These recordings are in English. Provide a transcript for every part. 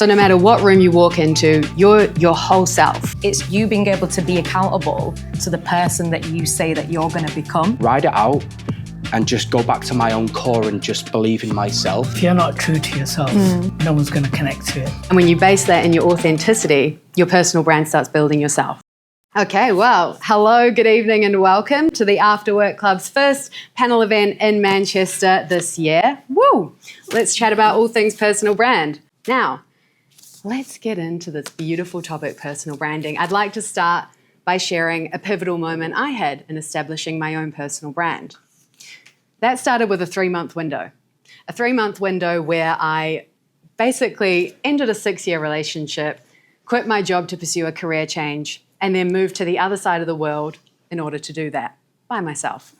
So no matter what room you walk into, you're your whole self. It's you being able to be accountable to the person that you say that you're going to become. Ride it out and just go back to my own core and just believe in myself. If you're not true to yourself, no one's going to connect to it. And when you base that in your authenticity, your personal brand starts building yourself. Okay, well, hello, good evening and welcome to the After Work Club's first panel event in Manchester this year. Woo! Let's chat about all things personal brand. Now, let's get into this beautiful topic, personal branding. I'd like to start by sharing a pivotal moment I had in establishing my own personal brand. That started with a 3-month window. A 3-month window where I basically ended a 6-year relationship, quit my job to pursue a career change, and then moved to the other side of the world in order to do that by myself.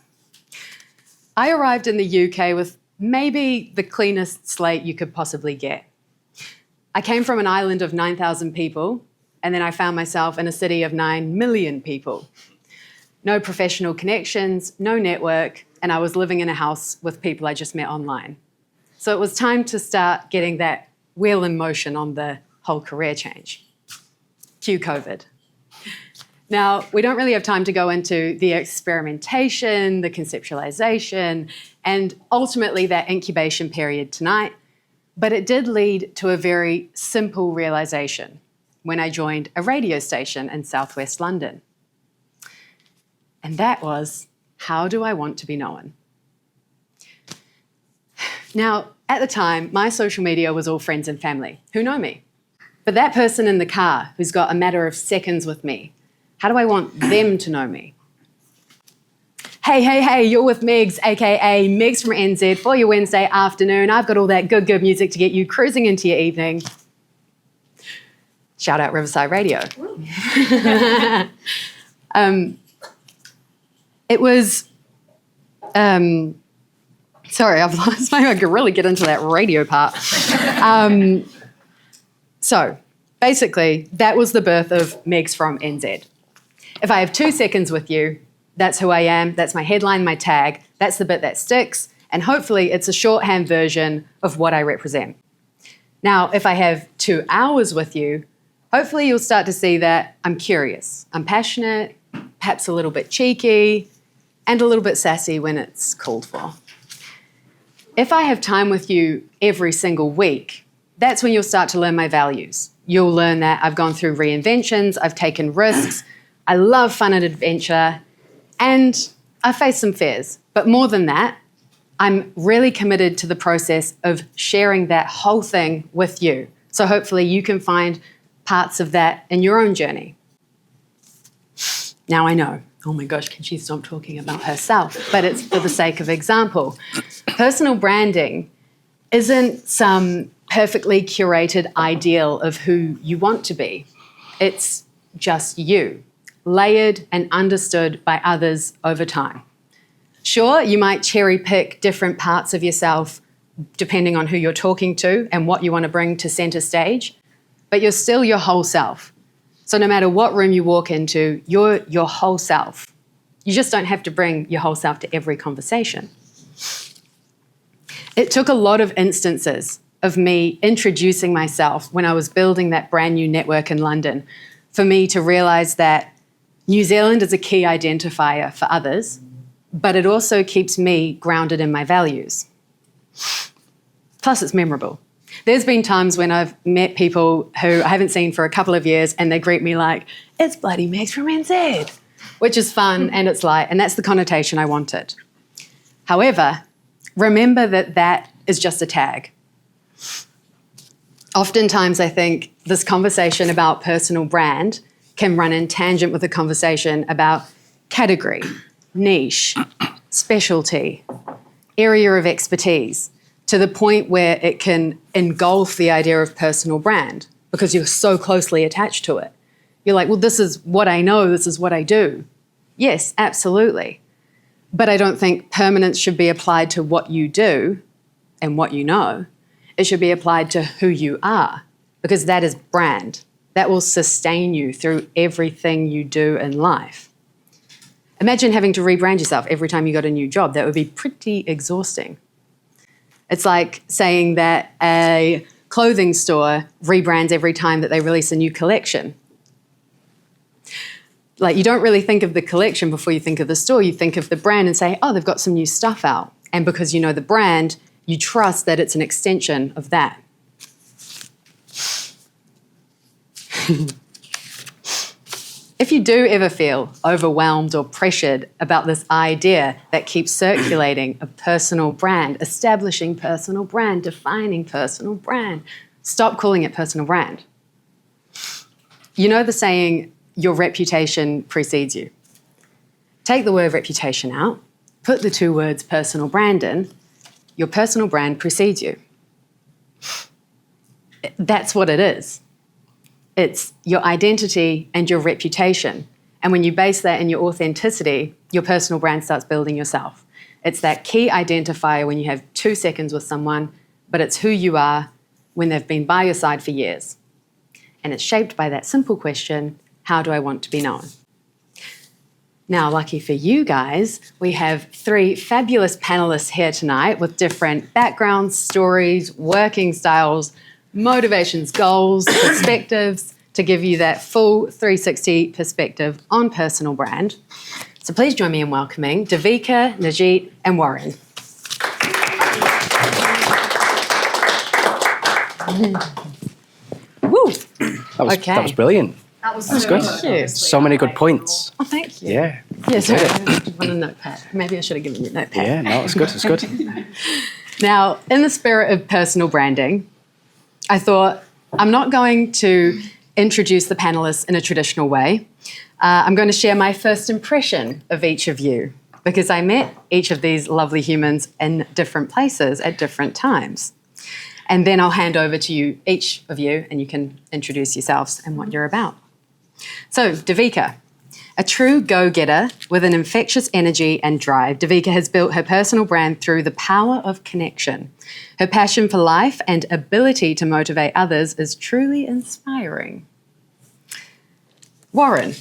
I arrived in the UK with maybe the cleanest slate you could possibly get. I came from an island of 9,000 people, and then I found myself in a city of 9 million people. No professional connections, no network, and I was living in a house with people I just met online. So it was time to start getting that wheel in motion on the whole career change. Cue COVID. Now, we don't really have time to go into the experimentation, the conceptualization, and ultimately that incubation period tonight, but it did lead to a very simple realization when I joined a radio station in southwest London. And that was, how do I want to be known? Now, at the time, my social media was all friends and family who know me. But that person in the car who's got a matter of seconds with me, how do I want them to know me? Hey, you're with Megs, aka Megs from NZ for your Wednesday afternoon. I've got all that good music to get you cruising into your evening. Shout out Riverside Radio. It was, sorry, I've lost my, I could really get into that radio part. So basically, that was the birth of Megs from NZ. If I have 2 seconds with you, that's who I am, that's my headline, my tag, that's the bit that sticks, and hopefully it's a shorthand version of what I represent. Now, if I have 2 hours with you, hopefully you'll start to see that I'm curious, I'm passionate, perhaps a little bit cheeky, and a little bit sassy when it's called for. If I have time with you every single week, that's when you'll start to learn my values. You'll learn that I've gone through reinventions, I've taken risks, I love fun and adventure, and I face some fears. But more than that, I'm really committed to the process of sharing that whole thing with you. So hopefully you can find parts of that in your own journey. Now I know, oh my gosh, can she stop talking about herself? But it's for the sake of example. Personal branding isn't some perfectly curated ideal of who you want to be. It's just you, layered and understood by others over time. Sure, you might cherry pick different parts of yourself depending on who you're talking to and what you want to bring to center stage, but you're still your whole self. So no matter what room you walk into, you're your whole self. You just don't have to bring your whole self to every conversation. It took a lot of instances of me introducing myself when I was building that brand new network in London for me to realize that New Zealand is a key identifier for others, but it also keeps me grounded in my values. Plus, it's memorable. There's been times when I've met people who I haven't seen for a couple of years and they greet me like, it's bloody Megs from NZ, which is fun and it's light, and that's the connotation I wanted. However, remember that that is just a tag. Oftentimes, I think this conversation about personal brand can run in tangent with a conversation about category, niche, specialty, area of expertise, to the point where it can engulf the idea of personal brand because you're so closely attached to it. You're like, well, this is what I know, this is what I do. Yes, absolutely. But I don't think permanence should be applied to what you do and what you know. It should be applied to who you are, because that is brand. That will sustain you through everything you do in life. Imagine having to rebrand yourself every time you got a new job. That would be pretty exhausting. It's like saying that a clothing store rebrands every time that they release a new collection. Like, you don't really think of the collection before you think of the store. You think of the brand and say, oh, they've got some new stuff out. And because you know the brand, you trust that it's an extension of that. If you do ever feel overwhelmed or pressured about this idea that keeps circulating of personal brand, establishing personal brand, defining personal brand, stop calling it personal brand. You know the saying, your reputation precedes you. Take the word reputation out, put the two words personal brand in, your personal brand precedes you. That's what it is. It's your identity and your reputation. And when you base that in your authenticity, your personal brand starts building yourself. It's that key identifier when you have 2 seconds with someone, but it's who you are when they've been by your side for years. And it's shaped by that simple question, how do I want to be known? Now, lucky for you guys, we have 3 fabulous panelists here tonight with different backgrounds, stories, working styles, motivations, goals, perspectives, to give you that full 360 perspective on personal brand. So please join me in welcoming Devika, Nirjeet, and Warren. Woo! That was brilliant. That was good. Thank you. So many good points. Oh, thank you. Yeah. Yes, I want a notepad. Maybe I should have given you a notepad. Yeah, no, it's good. It's good. Now, in the spirit of personal branding, I thought I'm not going to introduce the panelists in a traditional way. I'm going to share my first impression of each of you because I met each of these lovely humans in different places at different times. And then I'll hand over to you, each of you, and you can introduce yourselves and what you're about. So, Devika, a true go-getter with an infectious energy and drive, Devika has built her personal brand through the power of connection. Her passion for life and ability to motivate others is truly inspiring. Warren,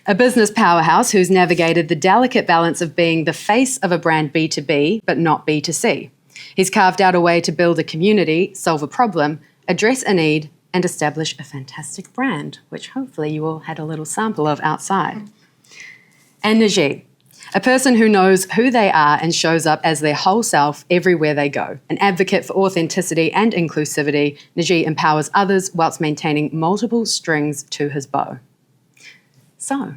a business powerhouse who's navigated the delicate balance of being the face of a brand B2B, but not B2C. He's carved out a way to build a community, solve a problem, address a need, and establish a fantastic brand, which hopefully you all had a little sample of outside. And Nirjeet, a person who knows who they are and shows up as their whole self everywhere they go. An advocate for authenticity and inclusivity, Nirjeet empowers others whilst maintaining multiple strings to his bow. So,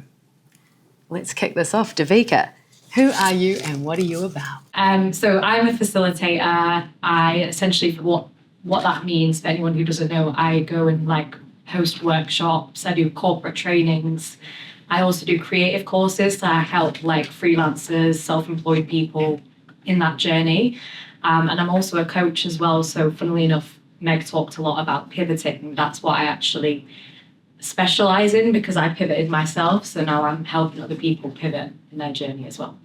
let's kick this off. Devika, who are you and what are you about? So I'm a facilitator. I essentially, what that means for anyone who doesn't know, I go and host workshops. I do corporate trainings. I also do creative courses. So I help freelancers, self-employed people in that journey. And I'm also a coach as well. So funnily enough, Meg talked a lot about pivoting. That's what I actually specialize in because I pivoted myself. So now I'm helping other people pivot in their journey as well.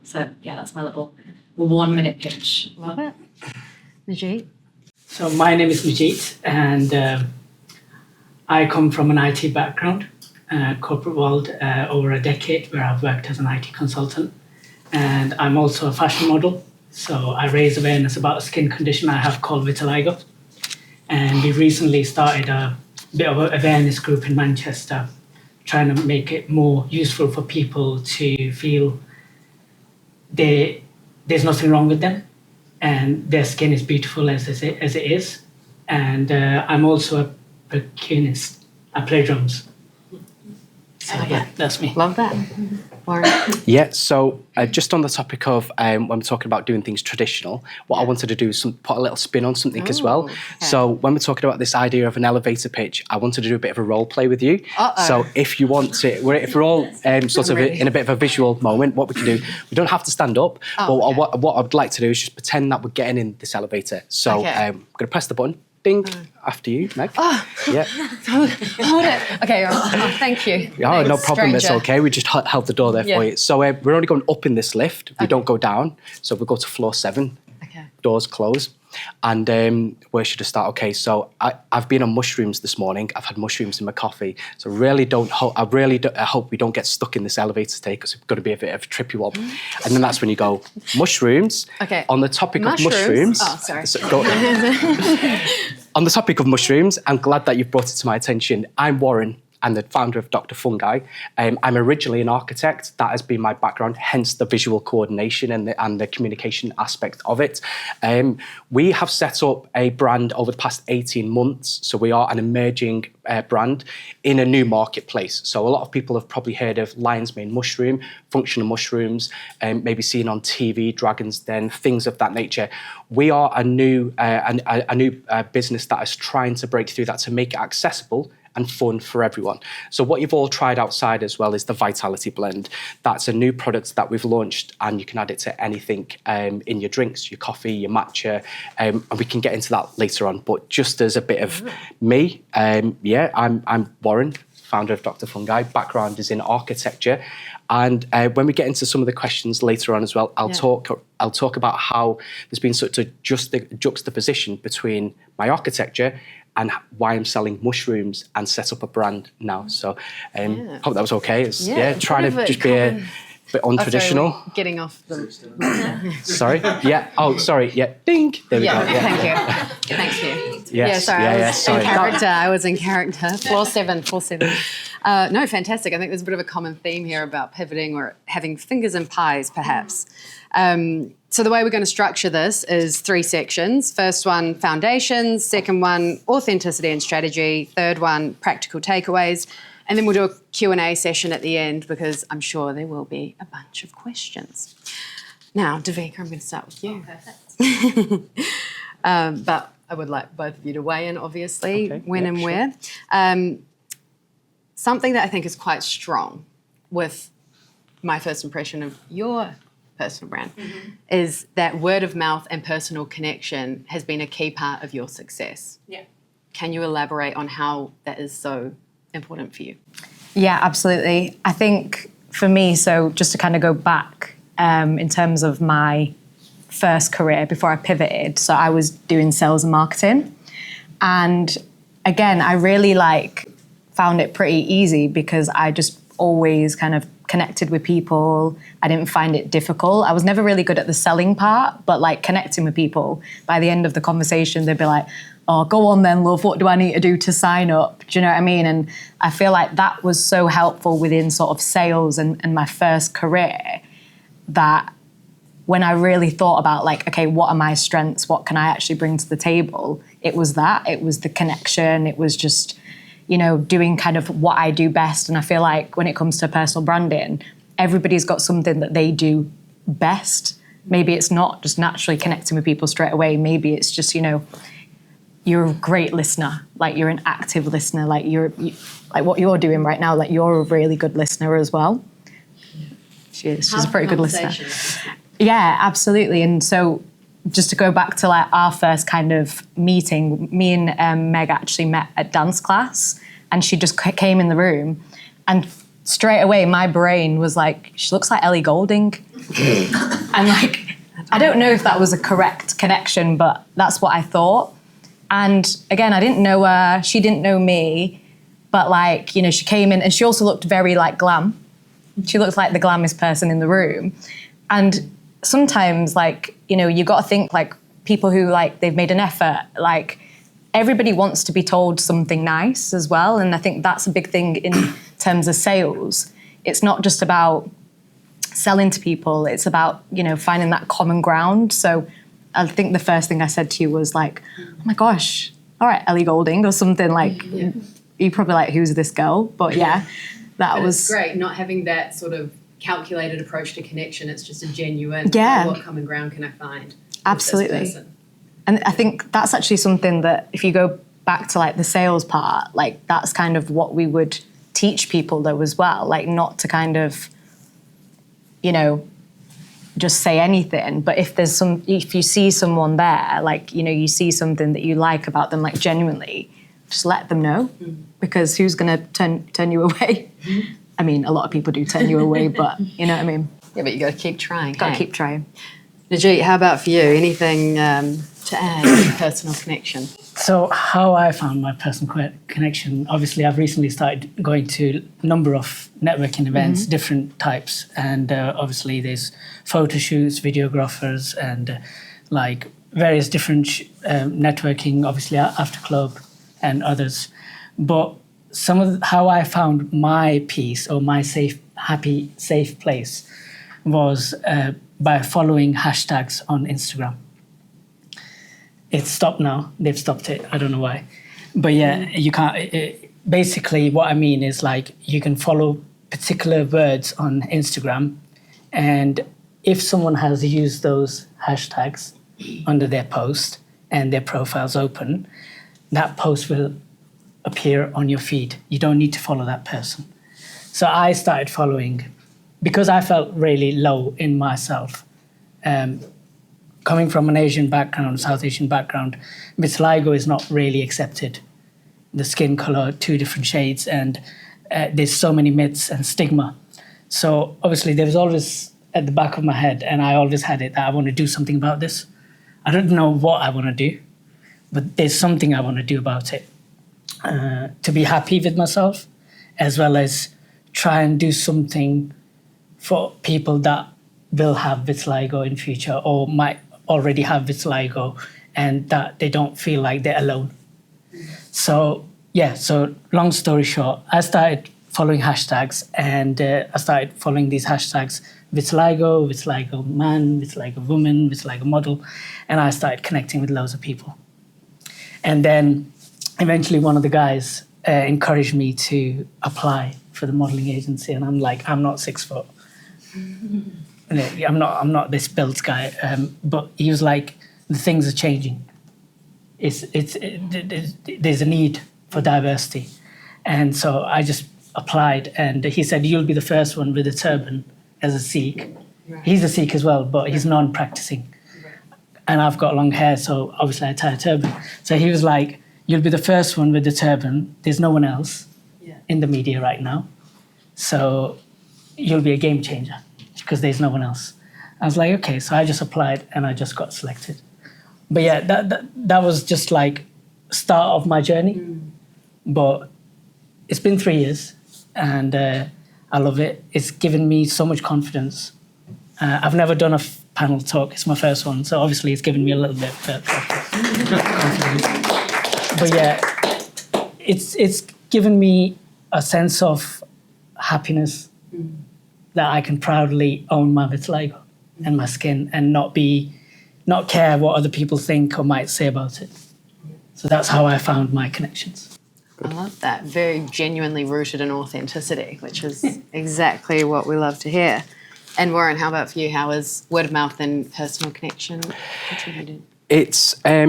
So yeah, that's my little 1 minute pitch. Love it. Nirjeet? So my name is Nirjeet, and I come from an IT background, corporate world, over a decade where I've worked as an IT consultant. And I'm also a fashion model. So I raise awareness about a skin condition I have called vitiligo. And we recently started a bit of an awareness group in Manchester, trying to make it more useful for people to feel there's nothing wrong with them and their skin is beautiful as it is. And I'm also a percussionist. I play drums. So yeah, that's me. Love that. Warren? Yeah, so just on the topic of when we're talking about doing things traditional, what I wanted to do is put a little spin on something as well. Okay. So when we're talking about this idea of an elevator pitch, I wanted to do a bit of a role play with you. Uh-oh. So if you want to, if we're all sort of in a bit of a visual moment, what we can do, we don't have to stand up, but what I'd like to do is just pretend that we're getting in this elevator. So I'm going to press the button. Ding, after you, Meg. Oh, yeah. Hold it. Okay, thank you. Oh, no problem, it's stranger. okay. We just held the door there for you. So we're only going up in this lift. We don't go down. So we go to floor 7. Okay. doors close. And where should I start? Okay, so I've been on mushrooms this morning. I've had mushrooms in my coffee. So I hope we don't get stuck in this elevator today, because it's going to be a bit of a trippy one. And then that's when you go, mushrooms. Okay. On the topic of mushrooms. Oh, sorry. On the topic of mushrooms, I'm glad that you've brought it to my attention. I'm Warren. I'm the founder of Dr. Fungi. I'm originally an architect. That has been my background, hence the visual coordination and the communication aspect of it. We have set up a brand over the past 18 months. So we are an emerging brand in a new marketplace. So a lot of people have probably heard of Lion's Mane mushroom, functional mushrooms, maybe seen on TV, Dragon's Den, things of that nature. We are a new business that is trying to break through that to make it accessible and fun for everyone. So what you've all tried outside as well is the Vitality Blend. That's a new product that we've launched, and you can add it to anything in your drinks, your coffee, your matcha, and we can get into that later on. But just as a bit of me, I'm Warren, founder of Dr. Fungi. Background is in architecture. And when we get into some of the questions later on as well, I'll talk about how there's been such a juxtaposition between my architecture and why I'm selling mushrooms and set up a brand now. So hope that was okay. Trying to just be a bit untraditional. Sorry, getting off the... Sorry? Yeah. Oh, sorry. Yeah. Ding. There we go. Yeah. Thank you. Yes. Sorry. I was in character. Floor seven. No, fantastic. I think there's a bit of a common theme here about pivoting or having fingers in pies, perhaps. So the way we're going to structure this is 3 sections. First one, foundations. Second one, authenticity and strategy. Third one, practical takeaways. And then we'll do a Q&A session at the end, because I'm sure there will be a bunch of questions. Now, Devika, I'm going to start with you. Oh, perfect. But I would like both of you to weigh in, obviously, when and sure. where. Something that I think is quite strong with my first impression of your personal brand is that word of mouth and personal connection has been a key part of your success. Yeah. Can you elaborate on how that is so important for you? Yeah, absolutely. I think for me, so just to kind of go back in terms of my first career before I pivoted, so I was doing sales and marketing. And again, I really found it pretty easy because I just always kind of connected with people. I didn't find it difficult. I was never really good at the selling part, but connecting with people, by the end of the conversation, they'd be like, oh, go on then, love, what do I need to do to sign up? Do you know what I mean? And I feel like that was so helpful within sort of sales and my first career, that when I really thought about okay, what are my strengths? What can I actually bring to the table? It was the connection. It was just, doing kind of what I do best. And I feel like when it comes to personal branding, everybody's got something that they do best. Maybe it's not just naturally connecting with people straight away. Maybe it's just, you're a great listener. You're an active listener. What you're doing right now, you're a really good listener as well. She's a pretty good listener. Yeah, absolutely. And so just to go back to our first kind of meeting, me and Meg actually met at dance class, and she just came in the room, and straight away my brain was she looks like Ellie Goulding. And I don't know if that was a correct connection, but that's what I thought. And again, I didn't know her, she didn't know me, but she came in and she also looked very glam. She looked like the glammiest person in the room. And sometimes you got to think people who they've made an effort, everybody wants to be told something nice as well. And I think that's a big thing in terms of sales. It's not just about selling to people, it's about, finding that common ground. So I think the first thing I said to you was oh my gosh, all right, Ellie Goulding or something you're probably who's this girl? But yeah, that was great, not having that sort of calculated approach to connection. It's just a genuine, what common ground can I find? Absolutely. With this person? And I think that's actually something that if you go back to the sales part, that's kind of what we would teach people though as well, not to kind of, just say anything. But if you see someone there, you see something that you like about them, genuinely, just let them know, because who's going to turn you away? I mean, a lot of people do turn you away, but you know what I mean? Yeah, but you got to keep trying. Got to keep trying. Nirjeet, how about for you? Anything to add to personal connection? So how I found my personal connection, obviously I've recently started going to a number of networking events, different types, and obviously there's photo shoots, videographers, and like various different networking, obviously after club and others. But how I found my peace or my happy, safe place was by following hashtags on Instagram. It's stopped now. They've stopped it. I don't know why. But yeah, you can't. Basically, what I mean is like you can follow particular words on Instagram, and if someone has used those hashtags under their post and their profile's open, that post will appear on your feed. You don't need to follow that person. So I started following because I felt really low in myself. Coming from an Asian background, South Asian background, vitiligo is not really accepted. The skin color, 2 different shades, and there's so many myths and stigma. So obviously there was always at the back of my head, and I always had it, that I want to do something about this. I don't know what I want to do, but there's something I want to do about it. To be happy with myself, as well as try and do something for people that will have vitiligo in future or might already have vitiligo, and that they don't feel like they're alone. So yeah, so long story short, I started following hashtags, and I started following these hashtags: vitiligo, vitiligo man, vitiligo woman, vitiligo model, and I started connecting with loads of people. And then eventually one of the guys encouraged me to apply for the modeling agency, and I'm like, I'm not 6 foot. I'm not this built guy, but he was like, the things are changing. There's a need for diversity, and so I just applied. And he said, "You'll be the first one with a turban as a Sikh." Right. He's a Sikh as well, but he's non-practicing, right. And I've got long hair, so obviously I tie a turban. So he was like, "You'll be the first one with the turban. There's no one else in the media right now, so you'll be a game changer." Because there's no one else. I was like, okay, so I just applied and I just got selected. But yeah, that was just like start of my journey. But it's been 3 years, and I love it. It's given me so much confidence. I've never done a panel talk. It's my first one, so obviously it's given me a little bit of confidence. But yeah, it's given me a sense of happiness, that I can proudly own my vitiligo and my skin, and not care what other people think or might say about it. So that's how I found my connections. I love that. Very genuinely rooted in authenticity, which is exactly what we love to hear. And Warren, how about for you? How is word of mouth and personal connection contributed? It's a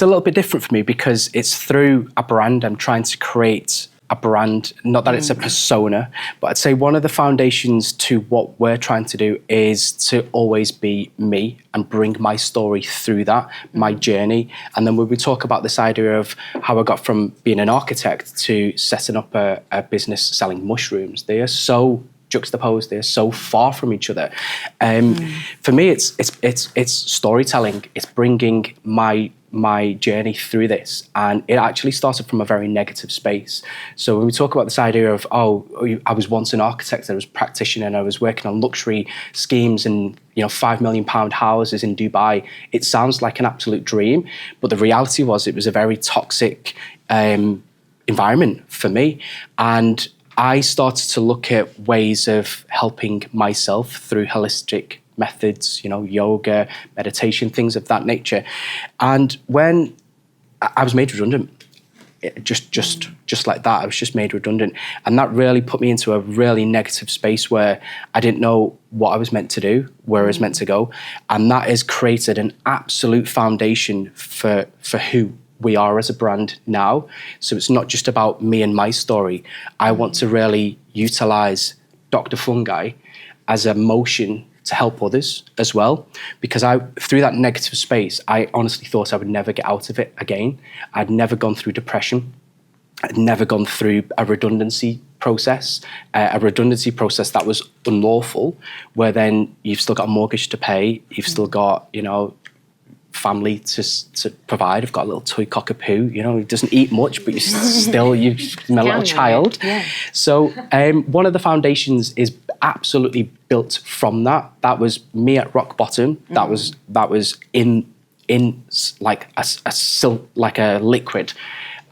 little bit different for me because it's through a brand. I'm trying to create a brand, not that it's a persona, but I'd say one of the foundations to what we're trying to do is to always be me and bring my story through that, my journey. And then when we talk about this idea of how I got from being an architect to setting up a business selling mushrooms, they are so juxtaposed, they're so far from each other. For me, it's storytelling. It's bringing my journey through this, and it actually started from a very negative space. So when we talk about this idea of, I was once an architect, I was a practitioner, and I was working on luxury schemes and £5 million houses in Dubai, it sounds like an absolute dream, but the reality was it was a very toxic environment for me. And I started to look at ways of helping myself through holistic methods, yoga, meditation, things of that nature. And when I was made redundant, just like that, I was just made redundant. And that really put me into a really negative space where I didn't know what I was meant to do, where I was meant to go. And that has created an absolute foundation for who we are as a brand now. So it's not just about me and my story. I want to really utilize Dr. Fungi as a motion to help others as well, because through that negative space, I honestly thought I would never get out of it again. I'd never gone through depression. I'd never gone through a redundancy process, a redundancy process that was unlawful, where then you've still got a mortgage to pay, you've still got, family to provide. I've got a little toy cockapoo, he doesn't eat much, but you've my little child. Yeah. So one of the foundations is absolutely built from that. That was me at rock bottom. That was in like a liquid.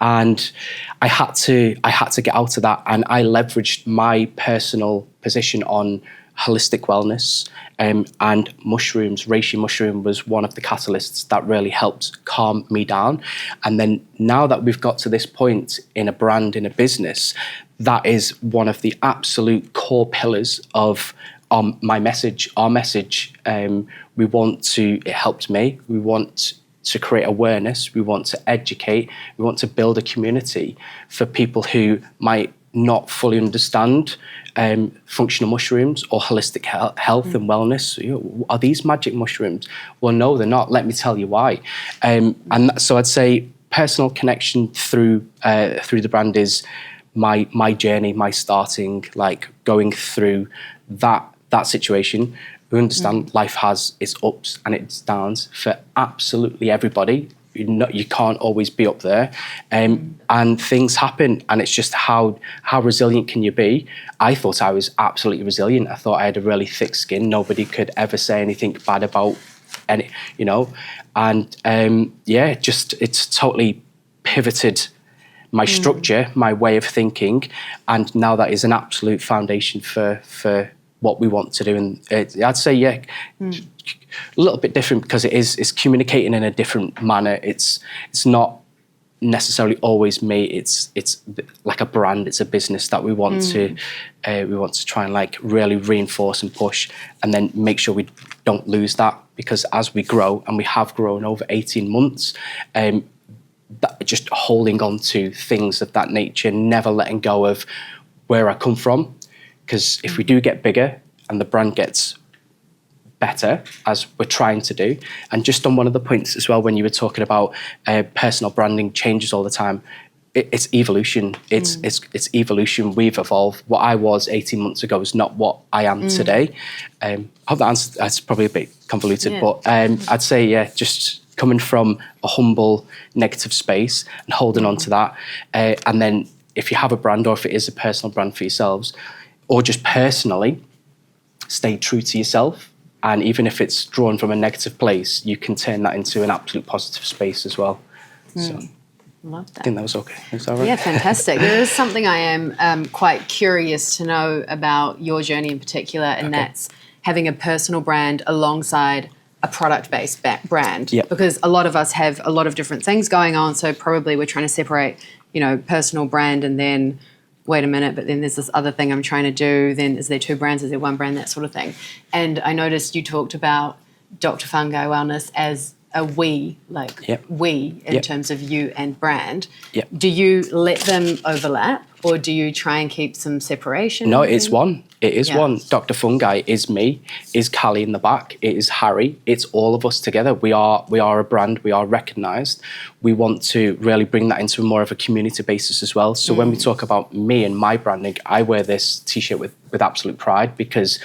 And I had to get out of that, and I leveraged my personal position on holistic wellness, and mushrooms. Reishi mushroom was one of the catalysts that really helped calm me down. And then now that we've got to this point in a brand, in a business, that is one of the absolute core pillars of my message. Our message, we want to, it helped me, we want to create awareness, we want to educate, we want to build a community for people who might not fully understand functional mushrooms or holistic health and wellness. Are these magic mushrooms? Well, no, they're not. Let me tell you why. And so I'd say personal connection through the brand is my journey, my starting, like going through that situation. We understand life has its ups and its downs for absolutely everybody. You can't always be up there, and things happen, and it's just how resilient can you be? I thought I was absolutely resilient. I thought I had a really thick skin. Nobody could ever say anything bad about any, and it's totally pivoted my structure, my way of thinking, and now that is an absolute foundation for what we want to do. And I'd say, a little bit different because it's communicating in a different manner. It's not necessarily always me. It's like a brand. It's a business that we want to try and like really reinforce and push, and then make sure we don't lose that, because as we grow, and we have grown over 18 months, that just holding on to things of that nature, never letting go of where I come from. Because if we do get bigger and the brand gets better, as we're trying to do, and just on one of the points as well, when you were talking about personal branding changes all the time, it's evolution. It's evolution. We've evolved. What I was 18 months ago is not what I am today. I hope that's probably a bit convoluted, but I'd say, just coming from a humble, negative space and holding on to that, and then if you have a brand, or if it is a personal brand for yourselves, or just personally, stay true to yourself. And even if it's drawn from a negative place, you can turn that into an absolute positive space as well. So Love that. I think that was okay. Is that right? Yeah, fantastic. There is something I am quite curious to know about your journey in particular, and that's having a personal brand alongside a product-based brand. Yep. Because a lot of us have a lot of different things going on, so probably we're trying to separate, personal brand and then wait a minute, but then there's this other thing I'm trying to do, then is there two brands, is there one brand, that sort of thing. And I noticed you talked about Dr. Fungi Wellness as a we in terms of you and brand. Yep. Do you let them overlap, or do you try and keep some separation? No, it's one. It is one. Dr. Fungi is me, is Callie in the back, it is Harry, it's all of us together. We are a brand, we are recognised. We want to really bring that into more of a community basis as well. So when we talk about me and my branding, I wear this t-shirt with absolute pride, because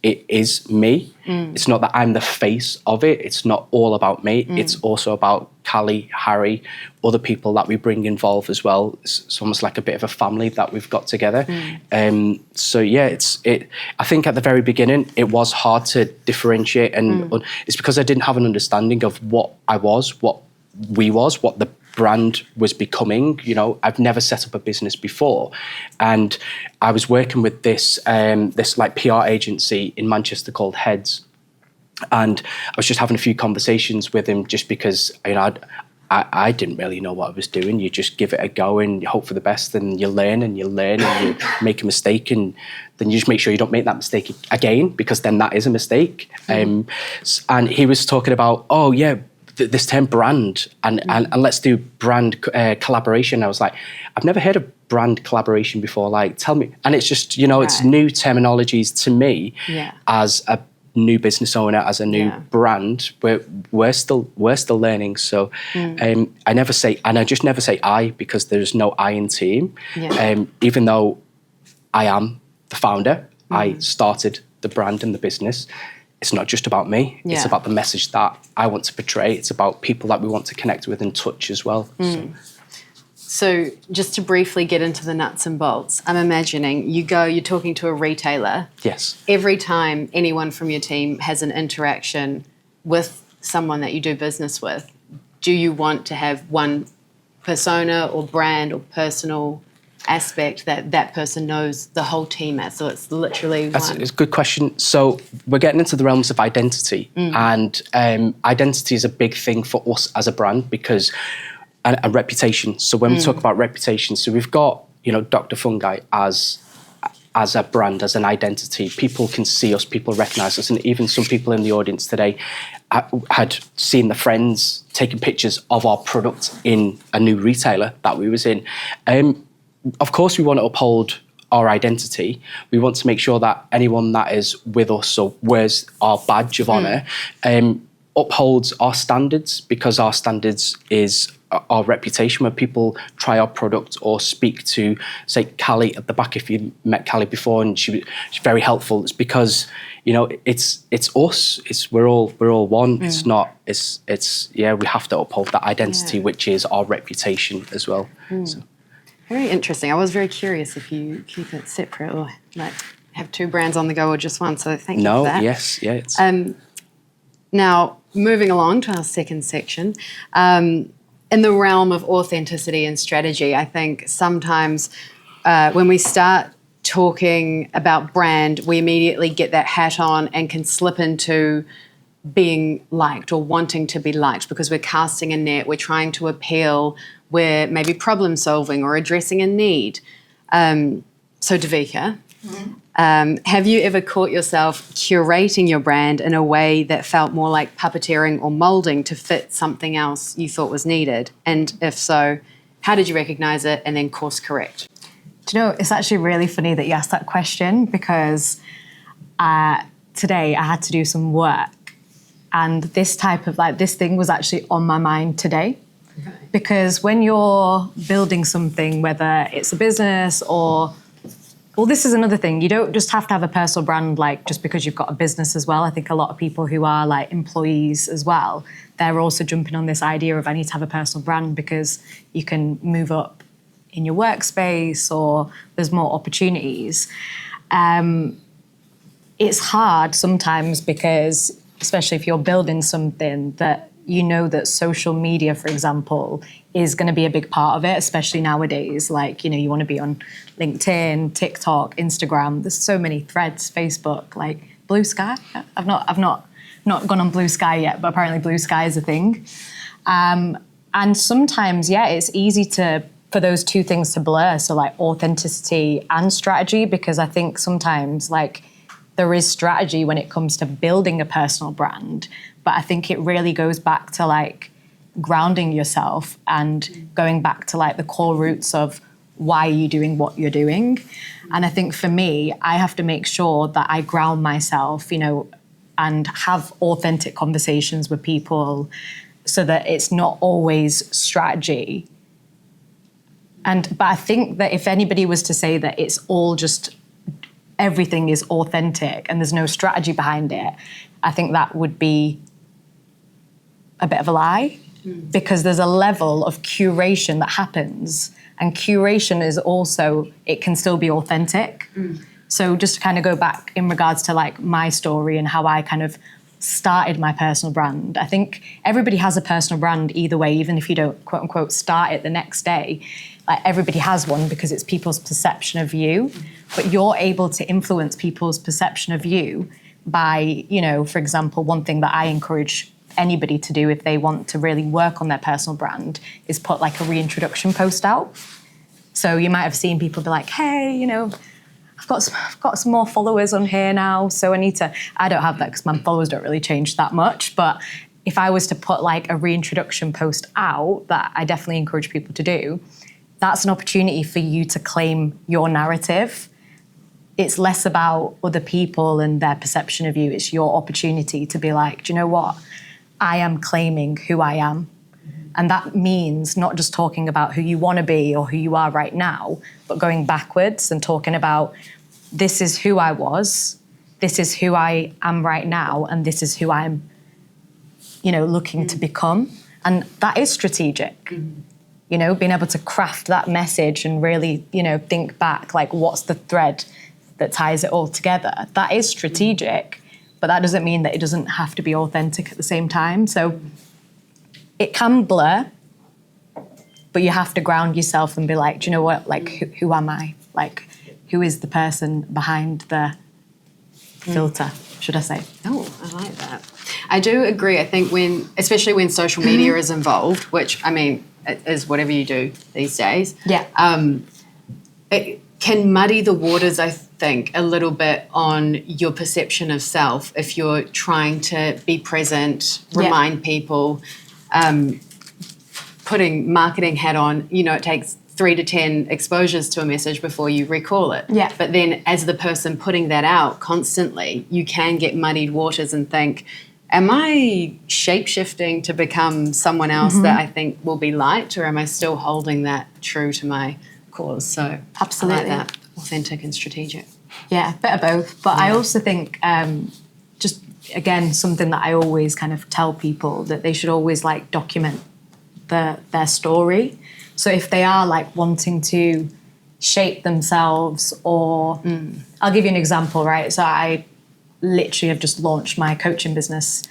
it is me. It's not that I'm the face of it. It's not all about me. It's also about Callie, Harry, other people that we bring involved as well. It's almost like a bit of a family that we've got together. So yeah, I think at the very beginning, it was hard to differentiate, and it's because I didn't have an understanding of what I was, what we was, what the brand was becoming. I've never set up a business before, and I was working with this like PR agency in Manchester called Heads, and I was just having a few conversations with him, just because I didn't really know what I was doing. You just give it a go and you hope for the best, and you learn and you make a mistake, and then you just make sure you don't make that mistake again, because then that is a mistake. And he was talking about, this term brand, and let's do brand collaboration. I was like, I've never heard of brand collaboration before. Like, tell me. And it's just, it's new terminologies to me as a new business owner, as a new brand. We're still learning. So I never say, and I just never say I, because there's no I in team. Even though I am the founder. I started the brand and the business. It's not just about me. It's about the message that I want to portray. It's about people that we want to connect with and touch as well. So just to briefly get into the nuts and bolts, I'm imagining you're talking to a retailer. Yes. Every time anyone from your team has an interaction with someone that you do business with, do you want to have one persona or brand or personal aspect that person knows the whole team as? So it's literally one. It's a good question. So we're getting into the realms of identity, and identity is a big thing for us as a brand because a reputation. So when we talk about reputation, so we've got, Dr. Fungi as a brand, as an identity. People can see us, people recognize us, and even some people in the audience today had seen the friends taking pictures of our product in a new retailer that we was in. Of course, we want to uphold our identity. We want to make sure that anyone that is with us or wears our badge of honour upholds our standards, because our standards is our reputation. When people try our product or speak to, say, Callie at the back, if you met Callie before and she's very helpful, it's because it's us. We're all one. It's not. It's we have to uphold that identity, which is our reputation as well. So. Very interesting. I was very curious if you keep it separate or like have two brands on the go or just one. So thank you for that. Yes, yeah. It's... Now, moving along to our second section, in the realm of authenticity and strategy, I think sometimes when we start talking about brand, we immediately get that hat on and can slip into being liked or wanting to be liked because we're casting a net, we're trying to appeal, we're maybe problem solving or addressing a need. So Devika, have you ever caught yourself curating your brand in a way that felt more like puppeteering or molding to fit something else you thought was needed? And if so, how did you recognize it and then course correct? Do you know, it's actually really funny that you asked that question because today I had to do some work and this thing was actually on my mind today. Okay. Because when you're building something, whether it's a business or... Well, this is another thing. You don't just have to have a personal brand just because you've got a business as well. I think a lot of people who are employees as well, they're also jumping on this idea of I need to have a personal brand because you can move up in your workspace or there's more opportunities. It's hard sometimes because, especially if you're building something that that social media, for example, is going to be a big part of it, especially nowadays. You want to be on LinkedIn, TikTok, Instagram. There's so many threads, Facebook, Blue Sky. I've not gone on Blue Sky yet, but apparently Blue Sky is a thing. And sometimes, it's easy for those two things to blur. So authenticity and strategy, because I think sometimes there is strategy when it comes to building a personal brand, but I think it really goes back to grounding yourself and going back to the core roots of why are you doing what you're doing. And I think for me, I have to make sure that I ground myself, and have authentic conversations with people so that it's not always strategy. But I think that if anybody was to say that it's all just everything is authentic and there's no strategy behind it, I think that would be a bit of a lie, because there's a level of curation that happens, and curation is also, it can still be authentic. So just to kind of go back in regards to my story and how I kind of started my personal brand, I think everybody has a personal brand either way, even if you don't quote unquote start it the next day. Everybody has one because it's people's perception of you, but you're able to influence people's perception of you by, for example, one thing that I encourage anybody to do if they want to really work on their personal brand is put a reintroduction post out. So you might have seen people be like, hey, I've got some more followers on here now, so I don't have that because my followers don't really change that much, but if I was to put a reintroduction post out, that I definitely encourage people to do, that's an opportunity for you to claim your narrative. It's less about other people and their perception of you. It's your opportunity to be do you know what? I am claiming who I am. And that means not just talking about who you want to be or who you are right now, but going backwards and talking about this is who I was, this is who I am right now, and this is who I'm, looking to become. And that is strategic. Being able to craft that message and really, think back, like, what's the thread that ties it all together? That is strategic, but that doesn't mean that it doesn't have to be authentic at the same time. So it can blur, but you have to ground yourself and be like, do you know what? Like, who am I? Like, who is the person behind the filter, should I say? Oh, I like that. I do agree. I think especially when social media is involved, which, I mean, it is whatever you do these days. Yeah. It can muddy the waters, I think, a little bit on your perception of self if you're trying to be present, remind people, putting marketing hat on. It takes 3 to 10 exposures to a message before you recall it. Yeah. But then as the person putting that out constantly, you can get muddied waters and think, am I shape-shifting to become someone else that I think will be liked, or am I still holding that true to my cause? So Absolutely. I like that, authentic and strategic. Yeah, a bit of both. But I also think, just again, something that I always kind of tell people, that they should always like document their story. So if they are like wanting to shape themselves, or I'll give you an example, right? So I literally have just launched my coaching business,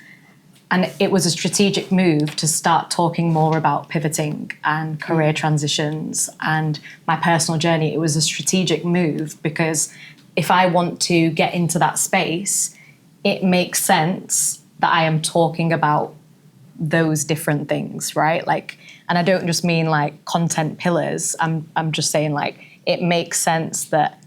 and it was a strategic move to start talking more about pivoting and career transitions and my personal journey. It was a strategic move because if I want to get into that space, it makes sense that I am talking about those different things, right? Like, and I don't just mean like content pillars. I'm just saying like it makes sense that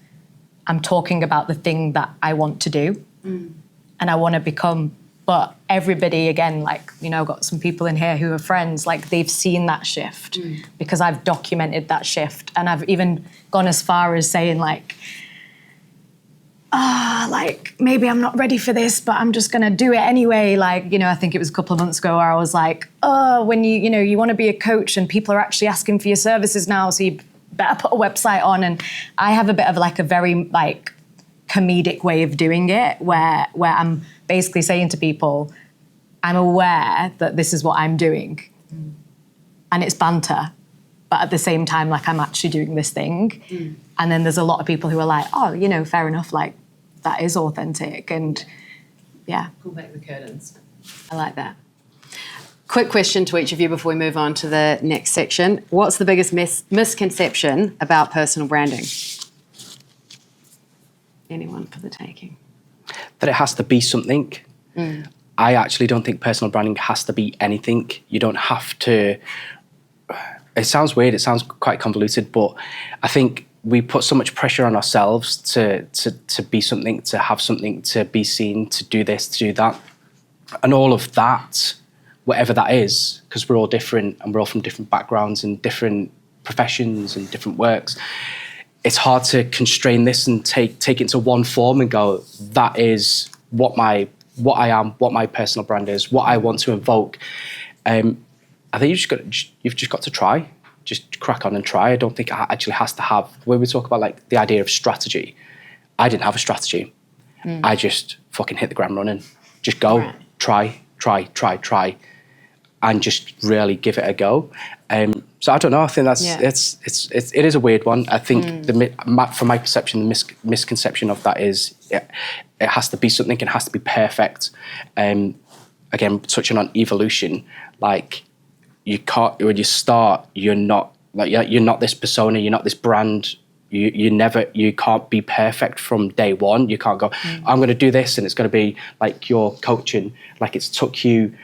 I'm talking about the thing that I want to do and I want to become. But everybody, again, like, I've got some people in here who are friends, like they've seen that shift because I've documented that shift. And I've even gone as far as saying like, like maybe I'm not ready for this, but I'm just going to do it anyway. Like, I think it was a couple of months ago where I was like, when you want to be a coach and people are actually asking for your services now, so you better put a website on. And I have a bit of like a very like comedic way of doing it where I'm basically saying to people, I'm aware that this is what I'm doing and it's banter, but at the same time, like I'm actually doing this thing. And then there's a lot of people who are like, oh, fair enough, like that is authentic. And yeah. Pull back the curtains. I like that. Quick question to each of you before we move on to the next section. What's the biggest misconception about personal branding? Anyone for the taking? That it has to be something. I actually don't think personal branding has to be anything. You don't have to. It sounds weird, it sounds quite convoluted, but I think we put so much pressure on ourselves to be something, to have something, to be seen, to do this, to do that. And all of that, whatever that is, because we're all different and we're all from different backgrounds and different professions and different works, it's hard to constrain this and take it into one form and go, that is what I am, what my personal brand is, what I want to invoke. I think you've just got to try. Just crack on and try. I don't think it actually has to have, when we talk about like the idea of strategy, I didn't have a strategy. I just fucking hit the ground running. Just go, try, and just really give it a go. So I don't know. I think it is a weird one. I think from my perception, the misconception of that is it has to be something. It has to be perfect. Again, touching on evolution, like you can't, when you start, you're not this persona, you're not this brand. You can't be perfect from day one. You can't go, I'm going to do this and it's going to be like your coaching. Like it's took you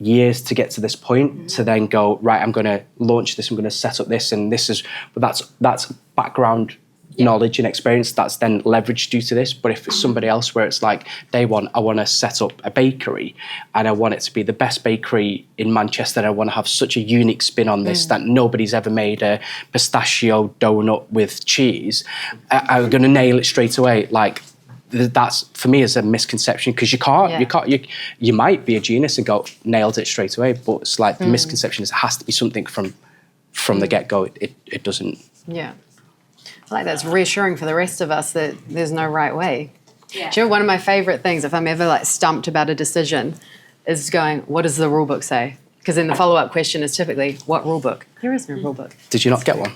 years to get to this point to then go, right, I'm going to launch this, I'm going to set up this, and this is, but that's background knowledge and experience that's then leveraged due to this. But if it's somebody else where it's like, day one, I want to set up a bakery and I want it to be the best bakery in Manchester, and I want to have such a unique spin on this that nobody's ever made a pistachio donut with cheese, I'm going to nail it straight away. Like, that's for me is a misconception, because you might be a genius and go nailed it straight away, but it's like the misconception is it has to be something from the get-go. It doesn't. Yeah. I feel like that's reassuring for the rest of us that there's no right way. Yeah. Do you know one of my favorite things, if I'm ever like stumped about a decision, is going, what does the rule book say? Because then the follow-up question is typically, what rule book? There is no rule book. Did you not get one?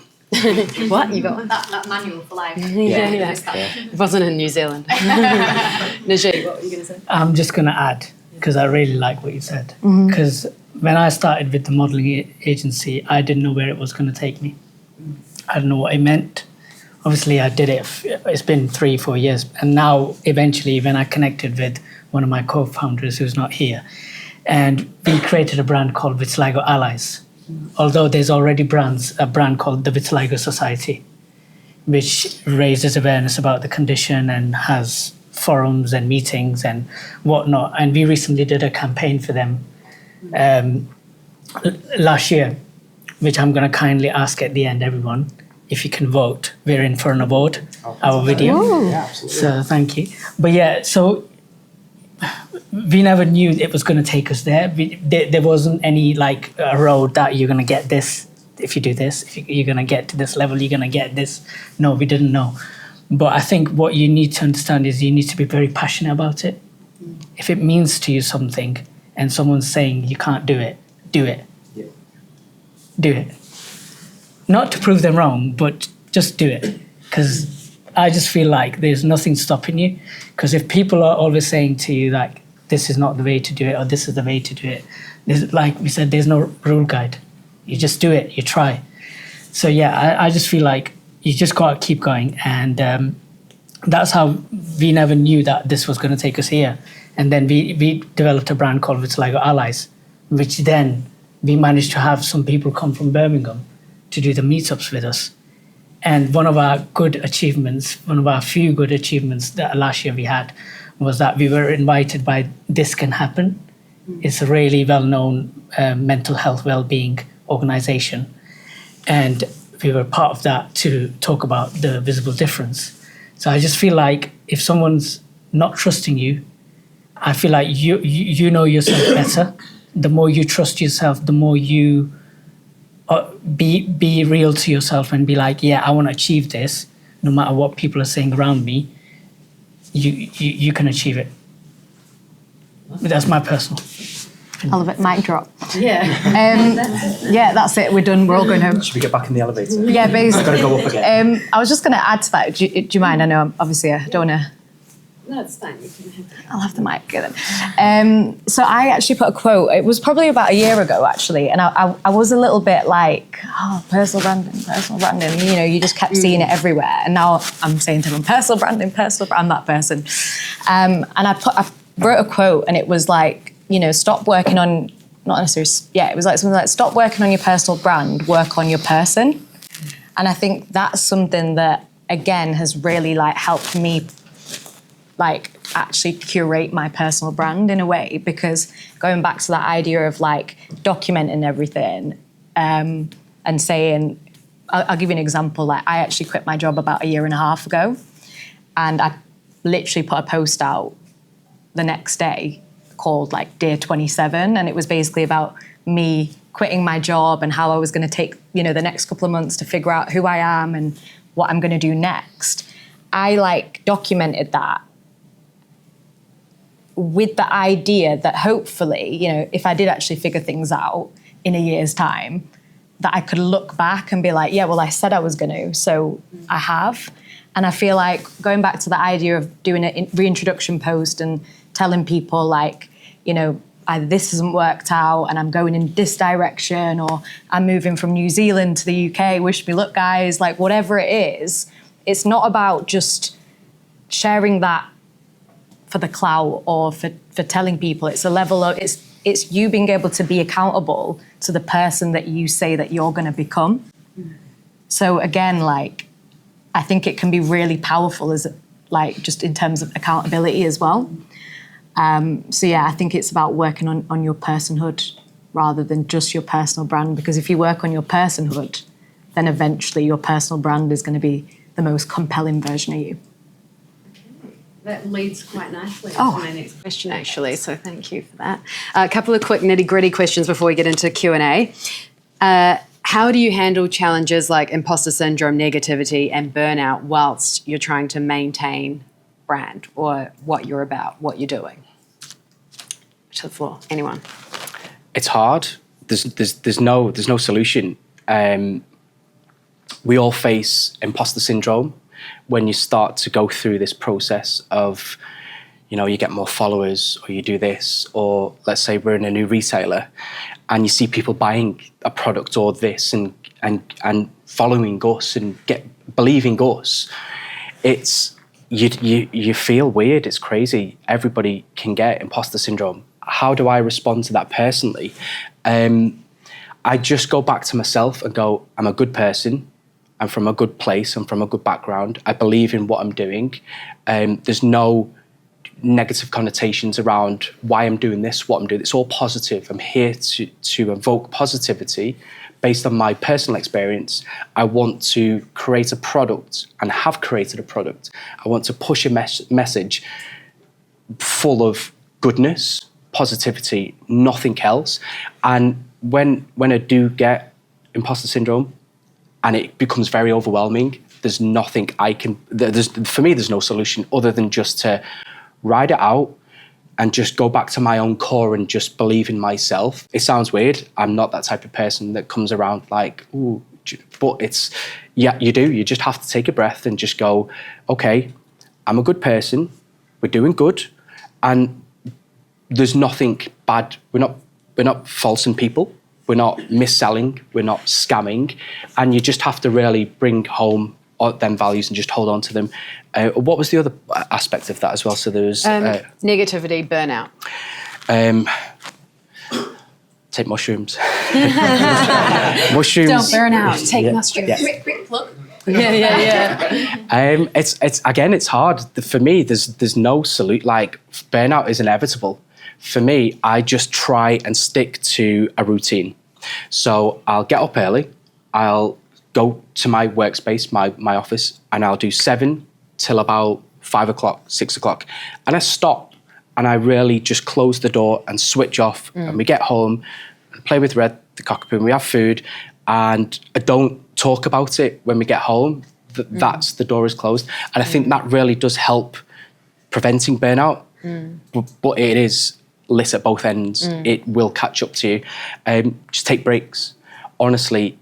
What? You got one? That manual for life. Yeah. It wasn't in New Zealand. Nirjeet, what were you going to say? I'm just going to add, because I really like what you said. Because when I started with the modelling agency, I didn't know where it was going to take me. I didn't know what it meant. Obviously, I did it. It's been 3-4 years. And now, eventually, when I connected with one of my co-founders who's not here, and we created a brand called Vitiligo Allies. Although there's already a brand called the Vitiligo Society, which raises awareness about the condition and has forums and meetings and whatnot. And we recently did a campaign for them last year, which I'm going to kindly ask at the end, everyone, if you can vote. We're in for an award, our video. Yeah, absolutely. So thank you. But yeah, so we never knew it was going to take us there. There wasn't any like a road that you're going to get this if you do this. If you're going to get to this level, you're going to get this. No, we didn't know. But I think what you need to understand is you need to be very passionate about it. If it means to you something and someone's saying you can't do it, do it. Yeah. Do it. Not to prove them wrong, but just do it. Because I just feel like there's nothing stopping you. Because if people are always saying to you, like, this is not the way to do it, or this is the way to do it, like we said, there's no rule guide. You just do it, you try. So yeah, I just feel like you just got to keep going. And that's how we never knew that this was going to take us here. And then we developed a brand called Vitiligo Allies, which then we managed to have some people come from Birmingham to do the meetups with us. And one of our good achievements, one of our few good achievements that last year we had, was that we were invited by This Can Happen. It's a really well-known mental health well-being organization. And we were part of that to talk about the visible difference. So I just feel like if someone's not trusting you, I feel like you know yourself better. The more you trust yourself, the more you be real to yourself and be like, yeah, I want to achieve this, no matter what people are saying around me. You can achieve it. That's my personal. I love it. Mic drop. Yeah. Yeah, that's it. We're done. We're all going home. Should we get back in the elevator? Yeah, basically. Got to go up again. I was just going to add to that. Do you mind? I know, obviously, I don't want to. No, it's fine. You can have I'll have the mic then. So I actually put a quote. It was probably about a year ago, actually, and I was a little bit like, oh, personal branding. You know, you just kept seeing it everywhere, and now I'm saying to them, personal branding. I'm that person. And I wrote a quote, and it was like, you know, stop working on, not necessarily, yeah, it was like something like, stop working on your personal brand, work on your person. And I think that's something that, again, has really like helped me like actually curate my personal brand in a way, because going back to that idea of like documenting everything and saying, I'll give you an example. Like I actually quit my job about 1.5 years ago, and I literally put a post out the next day called like Dear 27, and it was basically about me quitting my job and how I was going to take, you know, the next couple of months to figure out who I am and what I'm going to do next. I like documented that with the idea that hopefully, you know, if I did actually figure things out in 1 year's time, that I could look back and be like, yeah, well, I said I was going to, so I have. And I feel like going back to the idea of doing a reintroduction post and telling people like, you know, either this hasn't worked out and I'm going in this direction, or I'm moving from New Zealand to the UK, wish me luck, guys, like whatever it is, it's not about just sharing that for the clout or for telling people. It's a level of, it's you being able to be accountable to the person that you say that you're going to become. So again, like, I think it can be really powerful as like just in terms of accountability as well. So yeah, I think it's about working on your personhood rather than just your personal brand, because if you work on your personhood, then eventually your personal brand is going to be the most compelling version of you. That leads quite nicely to my next question, actually. So thank you for that. A couple of quick nitty-gritty questions before we get into Q&A. How do you handle challenges like imposter syndrome, negativity, and burnout whilst you're trying to maintain brand or what you're about, what you're doing? To the floor. Anyone? It's hard. There's no solution. We all face imposter syndrome when you start to go through this process of, you get more followers or you do this, or let's say we're in a new retailer and you see people buying a product or this and following us and believing us. It's you feel weird. It's crazy. Everybody can get imposter syndrome. How do I respond to that personally? I just go back to myself and go, I'm a good person. I'm from a good place. I'm from a good background. I believe in what I'm doing. There's no negative connotations around why I'm doing this, what I'm doing. It's all positive. I'm here to evoke positivity based on my personal experience. I want to create a product and have created a product. I want to push a message full of goodness, positivity, nothing else. And when I do get imposter syndrome and it becomes very overwhelming, there's nothing for me, there's no solution other than just to ride it out and just go back to my own core and just believe in myself. It sounds weird. I'm not that type of person that comes around like, ooh, but you do. You just have to take a breath and just go, okay, I'm a good person. We're doing good. And there's nothing bad. We're not falsing people. We're not mis-selling. We're not scamming. And you just have to really bring home them values and just hold on to them. What was the other aspect of that as well? So there was negativity, burnout. Take mushrooms. Mushrooms. Don't burn out. Take mushrooms. Yeah. Quick plug. Yeah. It's hard for me. There's no solution. Like burnout is inevitable. For me, I just try and stick to a routine. So I'll get up early. I'll go to my workspace, my office, and I'll do 7 till about 5 o'clock, 6 o'clock. And I stop and I really just close the door and switch off. And we get home, play with Red, the cockapoo, and we have food. And I don't talk about it when we get home. That's the door is closed. And I think that really does help preventing burnout. But it is lit at both ends. It will catch up to you. Just take breaks. Honestly,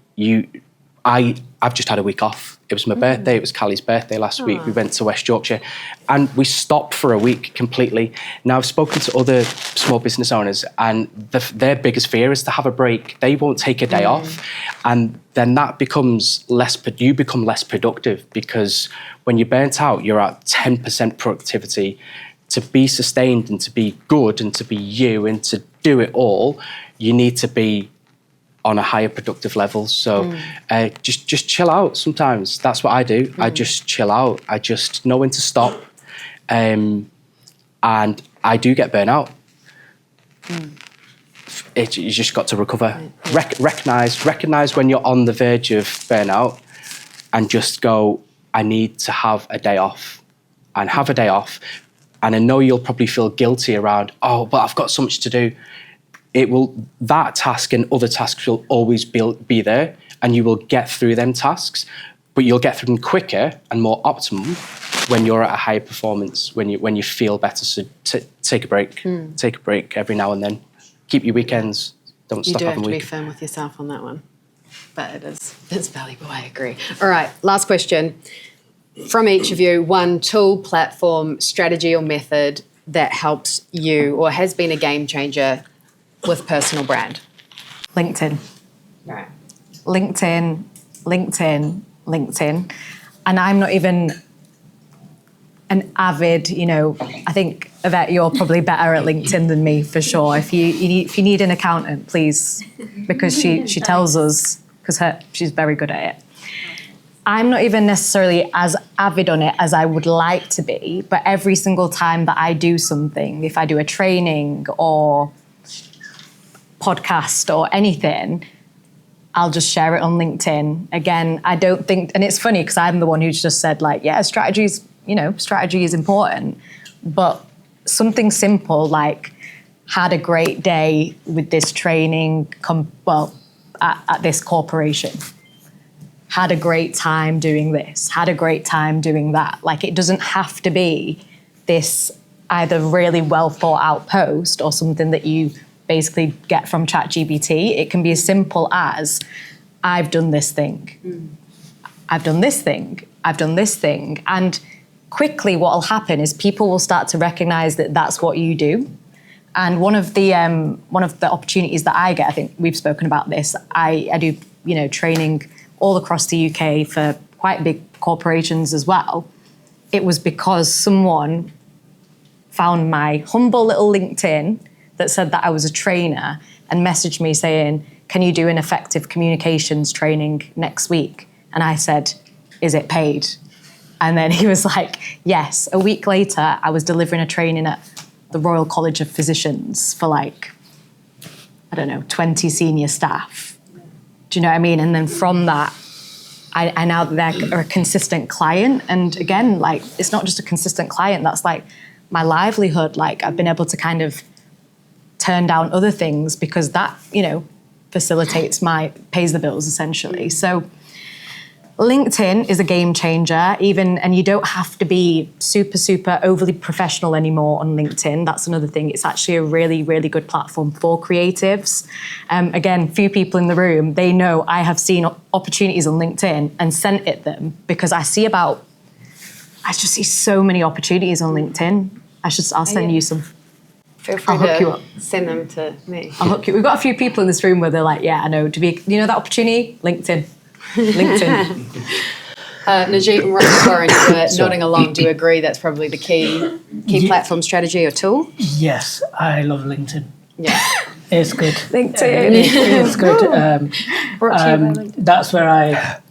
I've just had a week off. It was my birthday. It was Callie's birthday last week. We went to West Yorkshire and we stopped for a week completely. Now, I've spoken to other small business owners and their biggest fear is to have a break. They won't take a day off. And then that becomes you become less productive because when you're burnt out, you're at 10% productivity. To be sustained and to be good and to be you and to do it all, you need to be on a higher productive level. So just chill out sometimes. That's what I do. I just chill out. I just know when to stop. And I do get burnout. You just got to recover. Recognize when you're on the verge of burnout and just go, I need to have a day off. And have a day off. And I know you'll probably feel guilty around, but I've got so much to do. That task and other tasks will always be there and you will get through them tasks, but you'll get through them quicker and more optimum when you're at a higher performance, when you feel better. So take a break. Take a break every now and then. Keep your weekends. Don't stop having weekends. You do have to be firm with yourself on that one. But it's valuable, I agree. All right, last question. From each of you, one tool, platform, strategy or method that helps you or has been a game changer with personal brand. LinkedIn. Right. LinkedIn. And I'm not even an avid, I think, Yvette, you're probably better at LinkedIn than me for sure. If you need an accountant, please, because she tells us, because she's very good at it. I'm not even necessarily as avid on it as I would like to be, but every single time that I do something, if I do a training or podcast or anything, I'll just share it on LinkedIn. Again, I don't think, and it's funny because I'm the one who's just said strategy's strategy is important, but something simple like had a great day with this training, at this corporation, had a great time doing this, had a great time doing that. Like, it doesn't have to be this either really well thought out post or something that you basically get from ChatGPT. It can be as simple as, I've done this thing, I've done this thing, I've done this thing. And quickly what will happen is people will start to recognize that that's what you do. And one of the opportunities that I get, I think we've spoken about this, I do training all across the UK for quite big corporations as well. It was because someone found my humble little LinkedIn that said that I was a trainer and messaged me saying, can you do an effective communications training next week? And I said, is it paid? And then he was like, yes. A week later, I was delivering a training at the Royal College of Physicians for 20 senior staff. Do you know what I mean? And then from that, I now they're a consistent client. And again, it's not just a consistent client, that's my livelihood. I've been able to kind of turn down other things because that, facilitates pays the bills essentially. So LinkedIn is a game changer, and you don't have to be super, super overly professional anymore on LinkedIn. That's another thing. It's actually a really, really good platform for creatives. Again, few people in the room, they know I have seen opportunities on LinkedIn and sent it them because I just see so many opportunities on LinkedIn. I'll send you some. Feel free to send them to me. I'll hook you. We've got a few people in this room where they're like, yeah, I know. That opportunity? LinkedIn. Nirjeet and Warren, you were nodding along. Do you agree that's probably the key platform strategy or tool? Yes, I love LinkedIn. Yeah. It's good. LinkedIn. It's good. That's where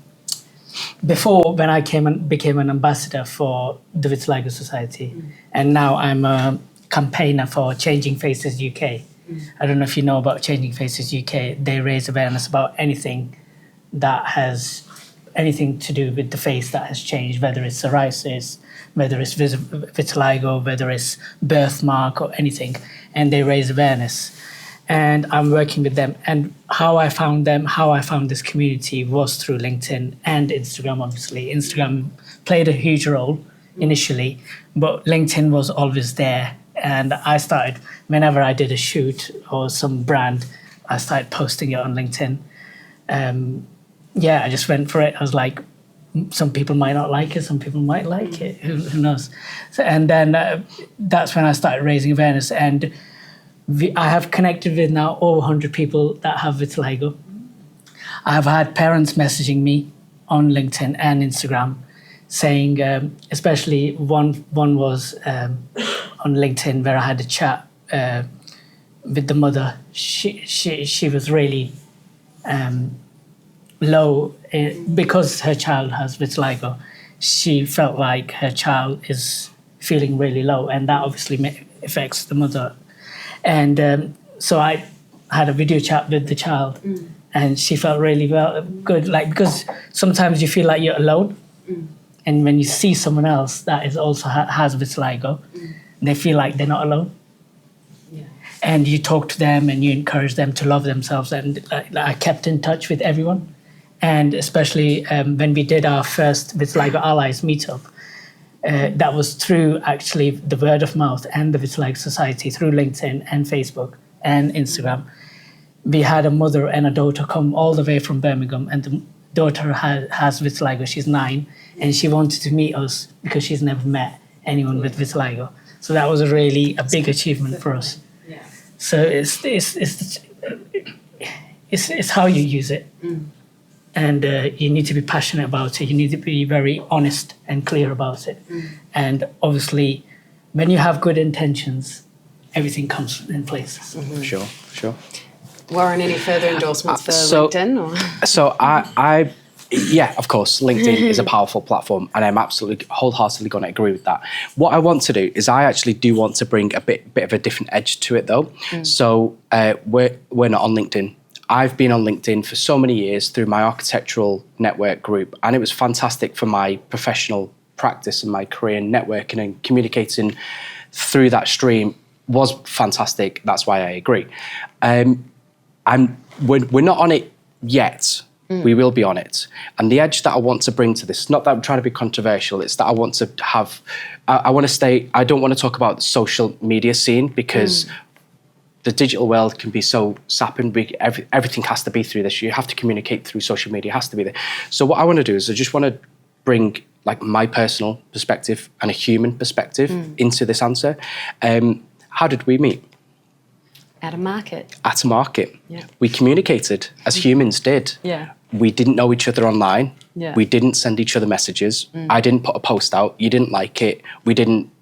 before when I became an ambassador for the Vitiligo Society, and now I'm a campaigner for Changing Faces UK. I don't know if you know about Changing Faces UK. They raise awareness about anything that has anything to do with the face that has changed, whether it's psoriasis, whether it's vitiligo, whether it's birthmark or anything, and they raise awareness. And I'm working with them. And how I found this community was through LinkedIn and Instagram, obviously. Instagram played a huge role initially, but LinkedIn was always there. And I started, whenever I did a shoot or some brand, I started posting it on LinkedIn. I just went for it. I was like, some people might not like it, some people might like it, who knows? So, and then that's when I started raising awareness. And I have connected with now over 100 people that have vitiligo. I have had parents messaging me on LinkedIn and Instagram saying, especially one was on LinkedIn where I had a chat with the mother. She was really low because her child has vitiligo. She felt like her child is feeling really low, and that obviously affects the mother. And so I had a video chat with the child, and she felt really good. Because sometimes you feel like you're alone, and when you see someone else that is also has vitiligo, they feel like they're not alone. Yeah. And you talk to them and you encourage them to love themselves. And I kept in touch with everyone. And especially when we did our first Vitiligo Allies meetup, that was through actually the word of mouth and the Vitiligo Society through LinkedIn and Facebook and Instagram. We had a mother and a daughter come all the way from Birmingham, and the daughter has vitiligo. She's 9, and she wanted to meet us because she's never met anyone with vitiligo. So that was a big achievement for us. Yeah. So it's how you use it, and you need to be passionate about it. You need to be very honest and clear about it. And obviously, when you have good intentions, everything comes in place. Mm-hmm. Sure. Warren, any further endorsements for LinkedIn? Or? So yeah, of course, LinkedIn is a powerful platform, and I'm absolutely wholeheartedly going to agree with that. What I want to do is I actually do want to bring a bit of a different edge to it, though. So we're not on LinkedIn. I've been on LinkedIn for so many years through my architectural network group, and it was fantastic for my professional practice in my career, and networking and communicating through that stream was fantastic. That's why I agree. We're not on it yet. We will be on it. And the edge that I want to bring to this, not that I'm trying to be controversial, it's that I want to have, I want to stay, I don't want to talk about the social media scene because the digital world can be so sapping. Everything has to be through this. You have to communicate through social media, it has to be there. So what I want to do is I just want to bring like my personal perspective and a human perspective into this answer. How did we meet? At a market. At a market. Yeah. We communicated as humans did. Yeah. We didn't know each other online. Yeah. We didn't send each other messages. I didn't put a post out. You didn't like it. We didn't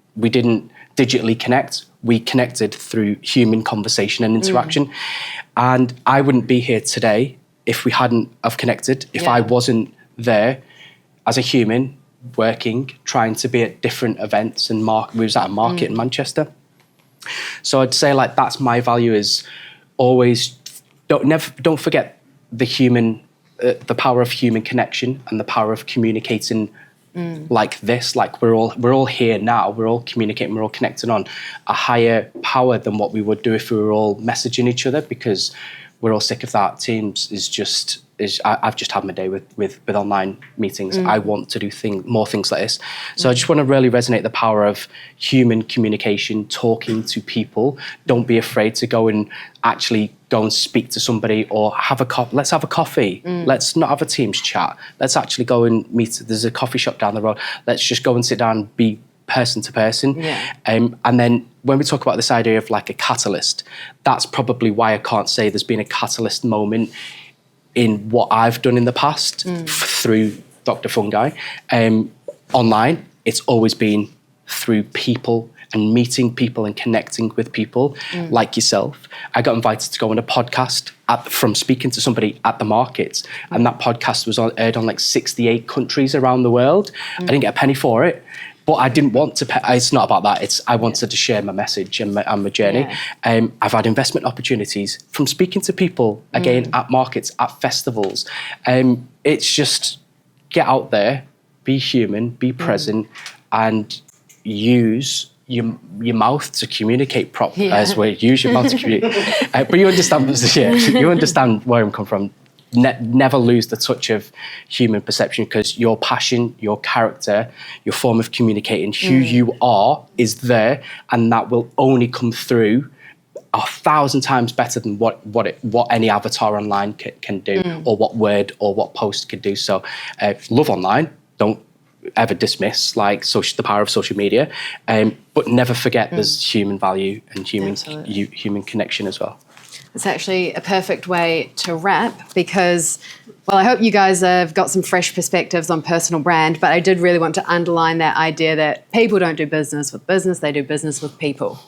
digitally connect. We connected through human conversation and interaction. And I wouldn't be here today if we hadn't have connected, if I wasn't there as a human working, trying to be at different events and we was at a market in Manchester. So I'd say like that's my value is always don't forget the human, the power of human connection and the power of communicating like this. Like we're all here now. We're all communicating. We're all connecting on a higher power than what we would do if we were all messaging each other because we're all sick of that. Teams I've just had my day with online meetings. I want to do more things like this. So I just want to really resonate the power of human communication, talking to people. Don't be afraid to go and speak to somebody or let's have a coffee. Let's not have a Teams chat. Let's actually go and meet. There's a coffee shop down the road. Let's just go and sit down and be person to person. Yeah. And then when we talk about this idea of like a catalyst, that's probably why I can't say there's been a catalyst moment in what I've done in the past through Dr. Fungi. Online, it's always been through people and meeting people and connecting with people like yourself. I got invited to go on a podcast from speaking to somebody at the markets, and that podcast was aired on like 68 countries around the world. I didn't get a penny for it. But I didn't want to pay. It's not about that. I wanted to share my message and my journey. Yeah. I've had investment opportunities from speaking to people, again, at markets, at festivals. It's just get out there, be human, be present, and use your mouth to communicate properly. Use your mouth to communicate. But you understand where I'm coming from. Never lose the touch of human perception because your passion, your character, your form of communicating, who you are is there, and that will only come through 1,000 times better than what any avatar online can do, or what word or what post could do. So love online, don't ever dismiss the power of social media, but never forget there's human value and human connection as well. It's actually a perfect way to wrap because, well, I hope you guys have got some fresh perspectives on personal brand, but I did really want to underline that idea that people don't do business with business, they do business with people.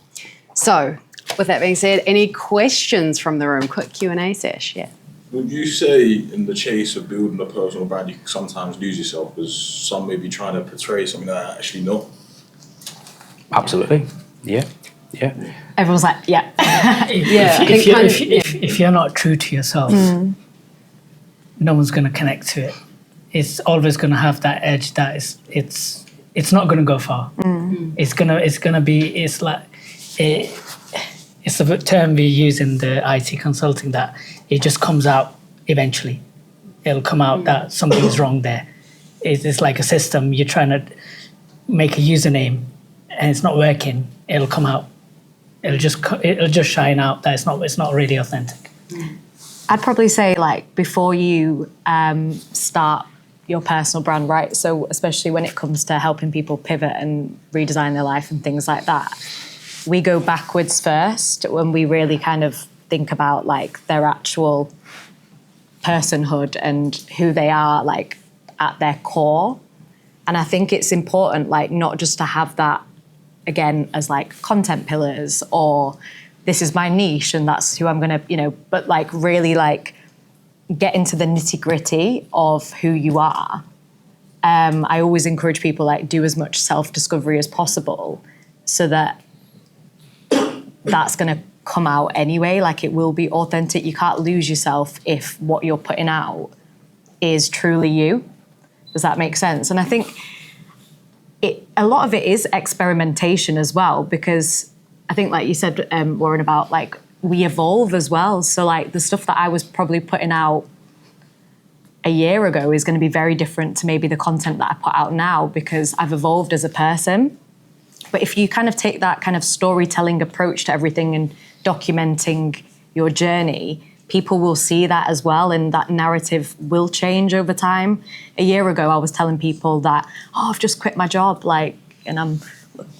So, with that being said, any questions from the room? Quick Q&A sesh, yeah. Would you say in the chase of building a personal brand, you can sometimes lose yourself because some may be trying to portray something that they're actually not? Absolutely, yeah. Everyone's like, yeah. If you're not true to yourself, no one's going to connect to it. It's always going to have that edge that it's not going to go far. It's a term we use in the IT consulting that it just comes out eventually. It'll come out that something is wrong there. It's like a system. You're trying to make a username and it's not working. It'll come out. It'll just shine out that it's not really authentic. I'd probably say before you start your personal brand, right? So especially when it comes to helping people pivot and redesign their life and things like that, we go backwards first when we really kind of think about their actual personhood and who they are at their core. And I think it's important not just to have that again as content pillars or this is my niche and that's who I'm gonna but really get into the nitty-gritty of who you are. I always encourage people do as much self-discovery as possible so that that's going to come out anyway. It will be authentic. You can't lose yourself if what you're putting out is truly you. Does that make sense? And I think a lot of it is experimentation as well, because I think, like you said, Warren, about like we evolve as well. So like the stuff that I was probably putting out a year ago is going to be very different to maybe the content that I put out now, because I've evolved as a person. But if you kind of take that kind of storytelling approach to everything and documenting your journey, people will see that as well, and that narrative will change over time. A year ago, I was telling people that, I've just quit my job, like, and I'm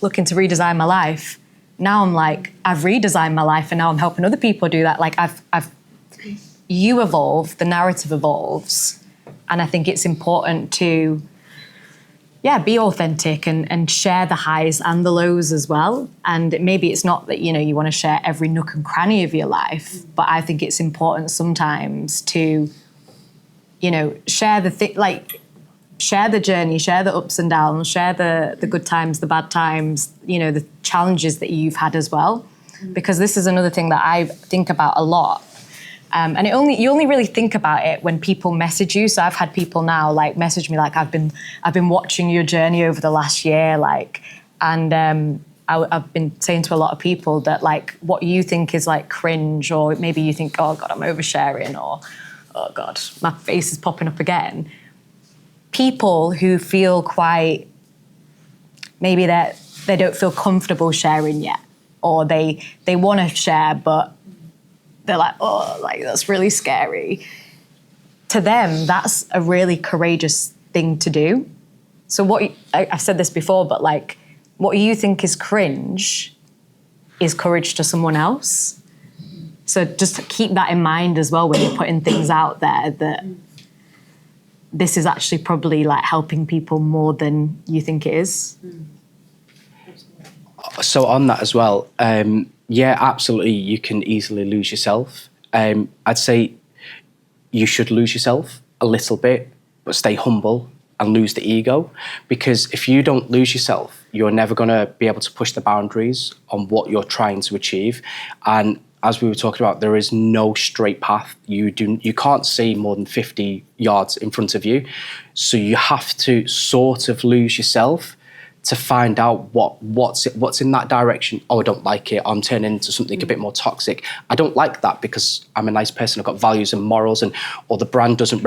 looking to redesign my life. Now I'm like, I've redesigned my life, and now I'm helping other people do that. Like, you evolve, the narrative evolves, and I think it's important to, be authentic and share the highs and the lows as well. And maybe it's not that, you want to share every nook and cranny of your life, but I think it's important sometimes to, share share the journey, share the ups and downs, share the good times, the bad times, the challenges that you've had as well. Because this is another thing that I think about a lot. And you only really think about it when people message you. So I've had people now like message me like, I've been watching your journey over the last year, like, and I've been saying to a lot of people that like what you think is like cringe, or maybe you think, oh God, I'm oversharing, or oh God, my face is popping up again. People who feel quite, maybe that they don't feel comfortable sharing yet, or they want to share, but they're like, oh, like that's really scary. To them, that's a really courageous thing to do. So I've said this before, but like what you think is cringe is courage to someone else. So just keep that in mind as well when you're putting things out there, that this is actually probably like helping people more than you think it is. So on that as well, yeah, absolutely, you can easily lose yourself. I'd say you should lose yourself a little bit, but stay humble and lose the ego. Because if you don't lose yourself, you're never going to be able to push the boundaries on what you're trying to achieve. And as we were talking about, there is no straight path. You can't see more than 50 yards in front of you. So you have to sort of lose yourself to find out what's in that direction. Oh, I don't like it. I'm turning into something a bit more toxic. I don't like that because I'm a nice person. I've got values and morals, or the brand isn't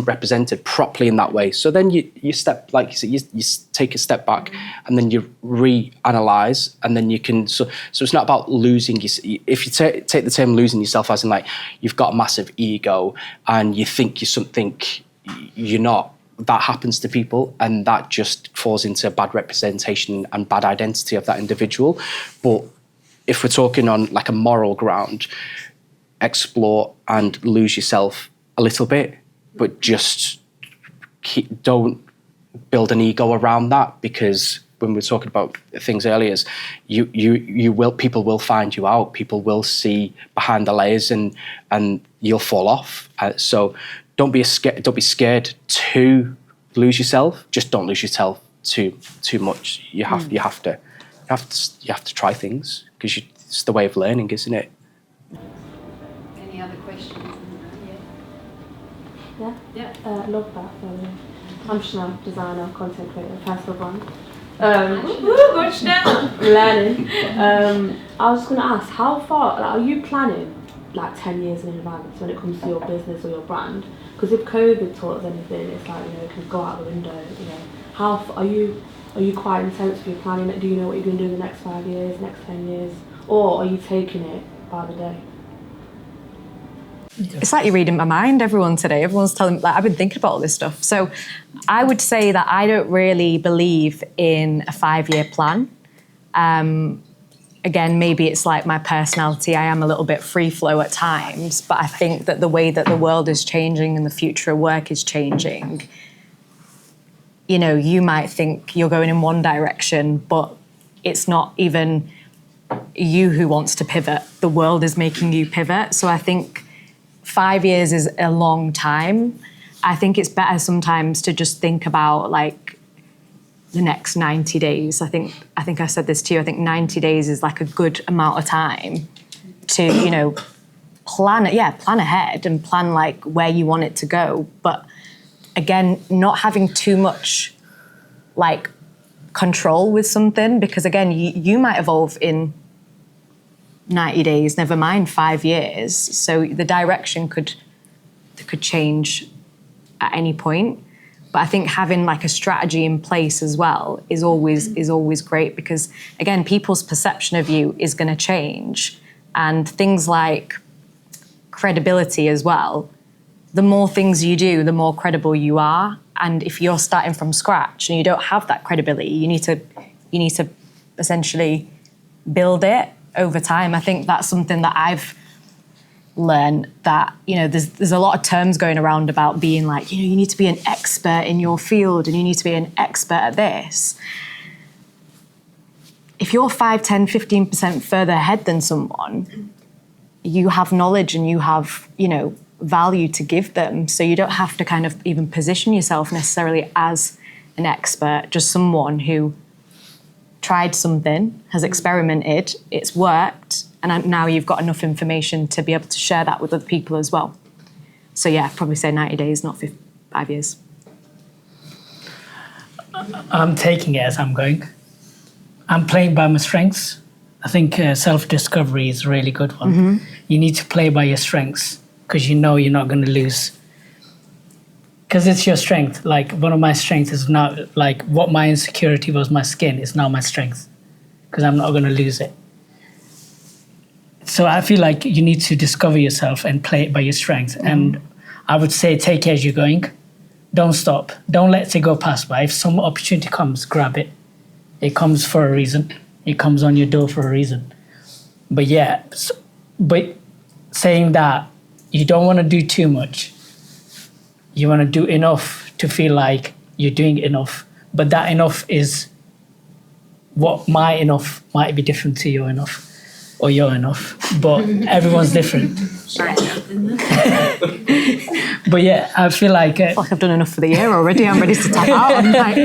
represented properly in that way. So then you step, like you said, you take a step back, and then you reanalyze, and then you can. So it's not about losing. If you take the term losing yourself as in like you've got a massive ego and you think you're something you're not. That happens to people, and that just falls into bad representation and bad identity of that individual. But if we're talking on like a moral ground, explore and lose yourself a little bit, but just don't build an ego around that, because when we were talking about things earlier, people will find you out. People will see behind the layers, and you'll fall off. So don't be scared to lose yourself. Just don't lose yourself too much. You have to try things, because it's the way of learning, isn't it? Any other questions? Yeah. Love that. I'm Chanel, designer, content creator, personal brand. Good Chanel. Learning. I was going to ask, how far are you planning? Like 10 years in advance when it comes to your business or your brand? Because if COVID taught us anything, it's like, it can go out the window. How are you quite intense with your planning? Do you know what you're going to do in the next 5 years, next 10 years, or are you taking it by the day? It's like you're reading my mind, everyone today. Everyone's telling me, like, I've been thinking about all this stuff. So I would say that I don't really believe in a 5-year plan. Again, maybe it's like my personality. I am a little bit free flow at times, but I think that the way that the world is changing and the future of work is changing, you might think you're going in one direction, but it's not even you who wants to pivot. The world is making you pivot. So I think 5 years is a long time. I think it's better sometimes to just think about like the next 90 days. I think I said this to you. I think 90 days is like a good amount of time to, plan ahead and plan like where you want it to go. But again, not having too much like control with something, because again, you might evolve in 90 days, never mind 5 years. So the direction could change at any point. But I think having like a strategy in place as well is always great, because again, people's perception of you is going to change, and things like credibility as well. The more things you do, the more credible you are. And if you're starting from scratch and you don't have that credibility, you need to essentially build it over time. I think that's something that I've learned, that, you know, there's a lot of terms going around about being like, you know, you need to be an expert in your field and you need to be an expert at this. If you're 5, 10, 15% further ahead than someone, you have knowledge and you have, you know, value to give them. So you don't have to kind of even position yourself necessarily as an expert, just someone who tried something, has experimented, it's worked, and now you've got enough information to be able to share that with other people as well. So yeah, probably say 90 days, not 5 years. I'm taking it as I'm going. I'm playing by my strengths. I think self-discovery is a really good one. Mm-hmm. You need to play by your strengths, because you know you're not going to lose. Because it's your strength. Like, one of my strengths is now, like, what my insecurity was, my skin, is now my strength. Because I'm not going to lose it. So I feel like you need to discover yourself and play it by your strength. Mm-hmm. And I would say take it as you're going. Don't stop. Don't let it go past by. If some opportunity comes, grab it. It comes for a reason. It comes on your door for a reason. But yeah, but saying that, you don't want to do too much. You want to do enough to feel like you're doing enough. But that enough is what my enough might be different to your enough, or your enough. But everyone's different. But yeah, I feel like... like I've done enough for the year already. I'm ready to tap out. I'm like...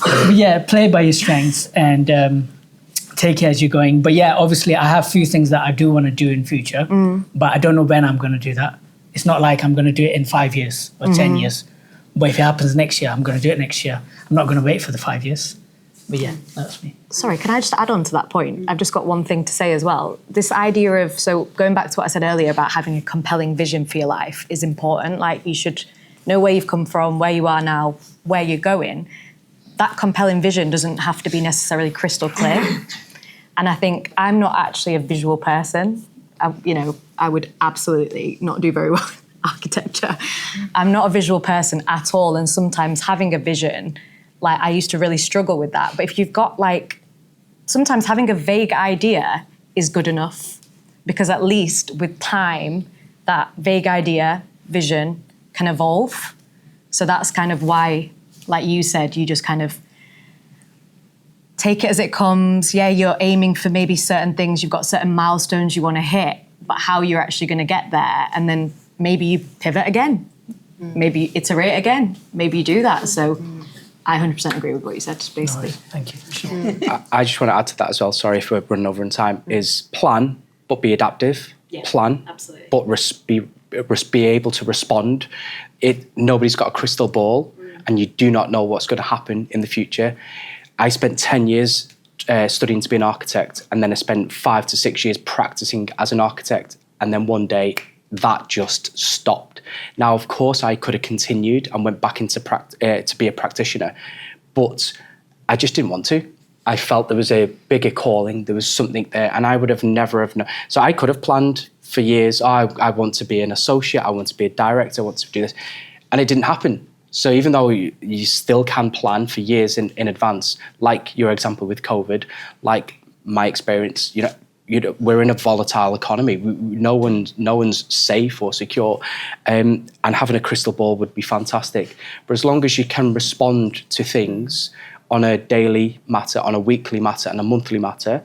But yeah, play by your strengths and take it as you're going. But yeah, obviously I have a few things that I do want to do in future, but I don't know when I'm going to do that. It's not like I'm going to do it in 5 years or 10 years. But if it happens next year, I'm going to do it next year. I'm not going to wait for the 5 years. But yeah, that's me. Sorry, can I just add on to that point? I've just got one thing to say as well. This idea of, so going back to what I said earlier about having a compelling vision for your life is important. Like, you should know where you've come from, where you are now, where you're going. That compelling vision doesn't have to be necessarily crystal clear. And I think I'm not actually a visual person. I would absolutely not do very well with architecture. I'm not a visual person at all. And sometimes having a vision, like, I used to really struggle with that. But if you've got, like, sometimes having a vague idea is good enough, because at least with time, that vague idea, vision can evolve. So that's kind of why, like you said, you just kind of take it as it comes. Yeah, you're aiming for maybe certain things. You've got certain milestones you want to hit, but how you're actually going to get there. And then maybe you pivot again. Maybe you iterate again. Maybe you do that. So I 100% agree with what you said, basically. No, thank you. Sure. I just want to add to that as well. Sorry if we're running over in time. Is plan, but be adaptive. Yeah, plan, absolutely. But be able to respond. Nobody's got a crystal ball, and you do not know what's going to happen in the future. I spent 10 years studying to be an architect, and then I spent 5 to 6 years practicing as an architect, and then one day that just stopped. Now, of course, I could have continued and went back into to be a practitioner, but I just didn't want to. I felt there was a bigger calling, there was something there, and I would have never have known. So I could have planned for years, I want to be an associate, I want to be a director, I want to do this, and it didn't happen. So even though you still can plan for years in advance, like your example with COVID, like my experience, we're in a volatile economy. No one's safe or secure, and having a crystal ball would be fantastic. But as long as you can respond to things on a daily matter, on a weekly matter, and a monthly matter,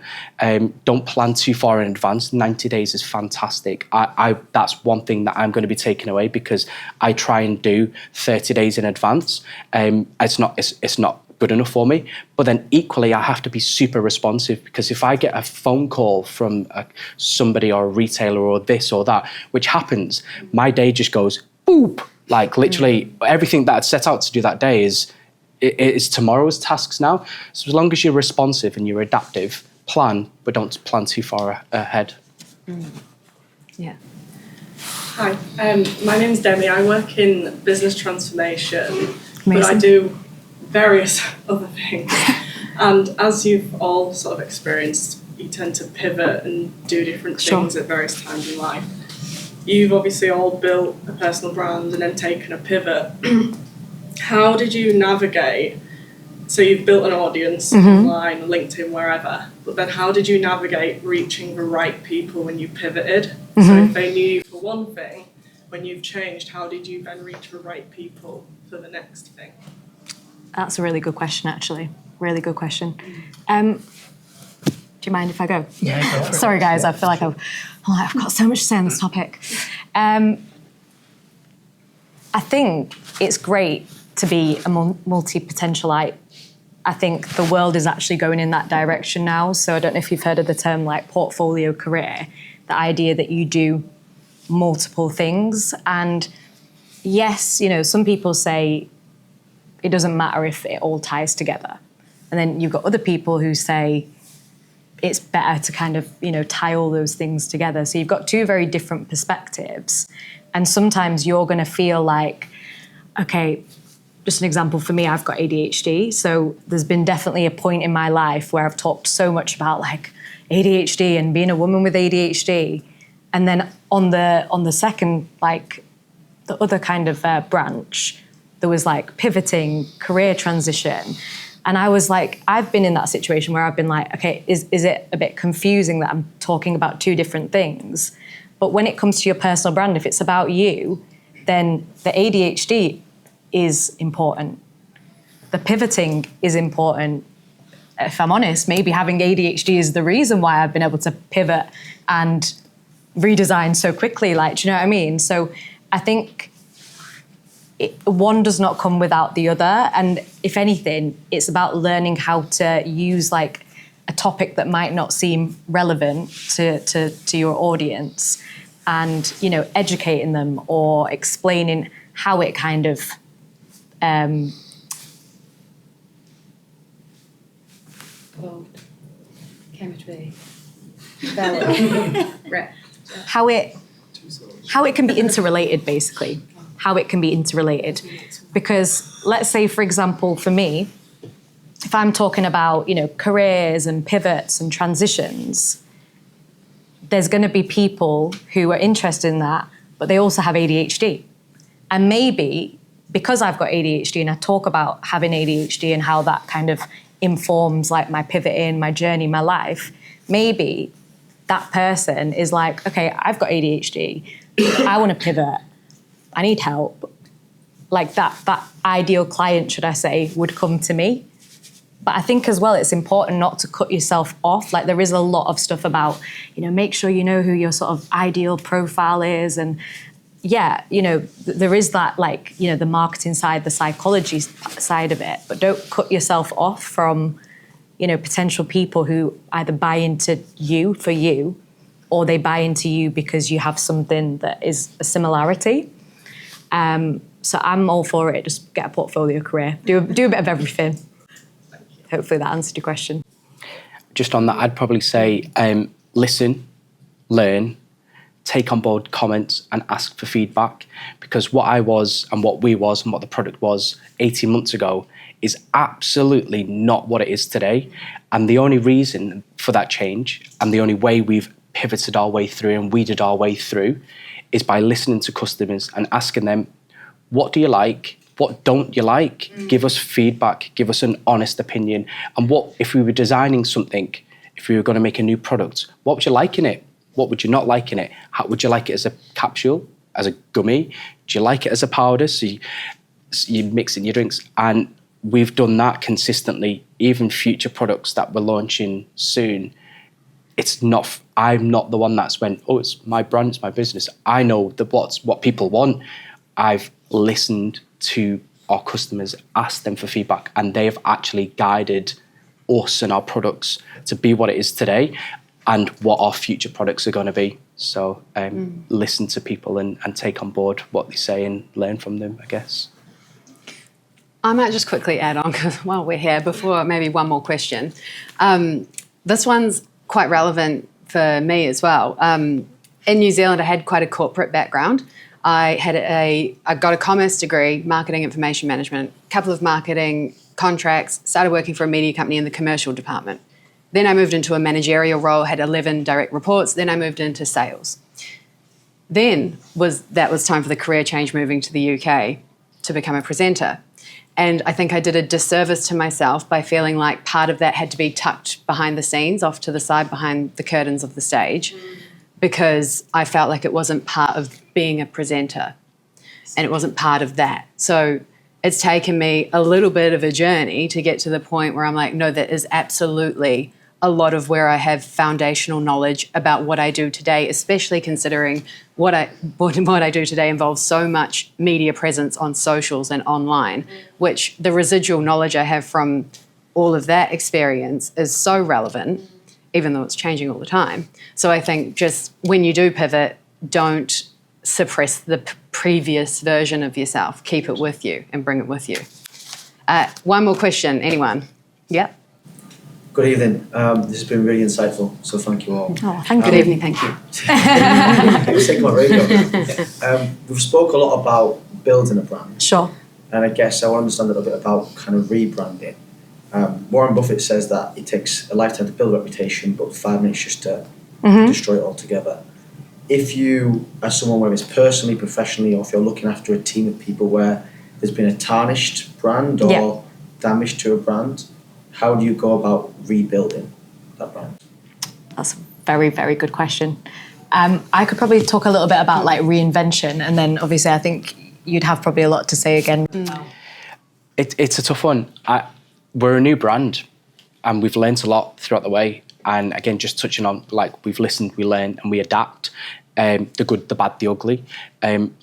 don't plan too far in advance. 90 days is fantastic. That's one thing that I'm going to be taking away, because I try and do 30 days in advance. It's not good enough for me. But then equally, I have to be super responsive, because if I get a phone call from somebody or a retailer or this or that, which happens, my day just goes boop. Like, literally everything that I'd set out to do that day is it's tomorrow's tasks now. So as long as you're responsive and you're adaptive, plan, but don't plan too far ahead. Yeah. Hi, my name's Demi. I work in business transformation, but I Amazing. do various other things. And as you've all sort of experienced, you tend to pivot and do different things at various times in life. You've obviously all built a personal brand and then taken a pivot. How did you navigate? So you've built an audience online, LinkedIn, wherever, but then how did you navigate reaching the right people when you pivoted? So if they knew you for one thing, when you've changed, how did you then reach the right people for the next thing? That's a really good question, actually. Really good question. Do you mind if I go? Yeah, go for it. Sorry, guys. I feel like I've got so much to say on this topic. I think it's great to be a multi-potentialite. I think the world is actually going in that direction now. So I don't know if you've heard of the term like portfolio career, the idea that you do multiple things. And yes, you know, some people say it doesn't matter if it all ties together. And then you've got other people who say it's better to kind of, you know, tie all those things together. So you've got two very different perspectives. And sometimes you're going to feel like, okay, just an example for me, I've got ADHD. So there's been definitely a point in my life where I've talked so much about like ADHD and being a woman with ADHD. And then on the second, like the other kind of branch, there was like pivoting, career transition. And I was like, I've been in that situation where I've been like, okay, is it a bit confusing that I'm talking about two different things? But when it comes to your personal brand, if it's about you, then the ADHD is important. The pivoting is important. If I'm honest, maybe having ADHD is the reason why I've been able to pivot and redesign so quickly. Like, do you know what I mean? So I think one does not come without the other. And if anything, it's about learning how to use like a topic that might not seem relevant to your audience and, you know, educating them or explaining how it kind of chemistry. how it can be interrelated, basically. How it can be interrelated. Because let's say, for example, for me, if I'm talking about, you know, careers and pivots and transitions, there's going to be people who are interested in that, but they also have ADHD. And maybe because I've got ADHD and I talk about having ADHD and how that kind of informs like my pivoting, my journey, my life, maybe that person is like, okay, I've got ADHD, I want to pivot, I need help. Like that ideal client, should I say, would come to me. But I think as well, it's important not to cut yourself off. Like there is a lot of stuff about, you know, make sure you know who your sort of ideal profile is. And yeah, you know, there is that like, you know, the marketing side, the psychology side of it, but don't cut yourself off from, you know, potential people who either buy into you for you, or they buy into you because you have something that is a similarity. So I'm all for it. Just get a portfolio career. Do a bit of everything. Hopefully that answered your question. Just on that, I'd probably say listen, learn, take on board comments and ask for feedback, because what I was and what we was and what the product was 18 months ago is absolutely not what it is today. And the only reason for that change and the only way we've pivoted our way through and weeded our way through is by listening to customers and asking them, what do you like? What don't you like? Give us feedback, give us an honest opinion. And what if we were designing something, if we were going to make a new product, what would you like in it? What would you not like in it? How would you like it as a capsule, as a gummy? Do you like it as a powder? So you mix in your drinks. And we've done that consistently. Even future products that we're launching soon, I'm not the one that's went, oh, it's my brand, it's my business. I know what people want. I've listened to our customers, asked them for feedback, and they have actually guided us and our products to be what it is today and what our future products are going to be. So listen to people and take on board what they say and learn from them, I guess. I might just quickly add on, because while we're here, before maybe one more question. This one's quite relevant for me as well. In New Zealand, I had quite a corporate background. I got a commerce degree, marketing information management, a couple of marketing contracts, started working for a media company in the commercial department. Then I moved into a managerial role, had 11 direct reports. Then I moved into sales. Then that was time for the career change, moving to the UK to become a presenter. And I think I did a disservice to myself by feeling like part of that had to be tucked behind the scenes, off to the side behind the curtains of the stage, because I felt like it wasn't part of being a presenter and it wasn't part of that. So it's taken me a little bit of a journey to get to the point where I'm like, no, that is absolutely a lot of where I have foundational knowledge about what I do today, especially considering what I do today involves so much media presence on socials and online, which the residual knowledge I have from all of that experience is so relevant, even though it's changing all the time. So I think just when you do pivot, don't suppress the previous version of yourself. Keep it with you and bring it with you. One more question, anyone? Yep. Good evening. This has been really insightful, so thank you all. Oh, good evening, thank you. Let's take my radio. We've spoke a lot about building a brand. Sure. And I guess I want to understand a little bit about kind of rebranding. Warren Buffett says that it takes a lifetime to build a reputation, but 5 minutes just to destroy it altogether. If you, as someone, whether it's personally, professionally, or if you're looking after a team of people where there's been a tarnished brand or damage to a brand, how do you go about rebuilding that brand? That's a very, very good question. I could probably talk a little bit about like reinvention, and then obviously I think you'd have probably a lot to say again. It's a tough one. We're a new brand and we've learned a lot throughout the way. And again, just touching on, like, we've listened, we learn, and we adapt. The good, the bad, the ugly.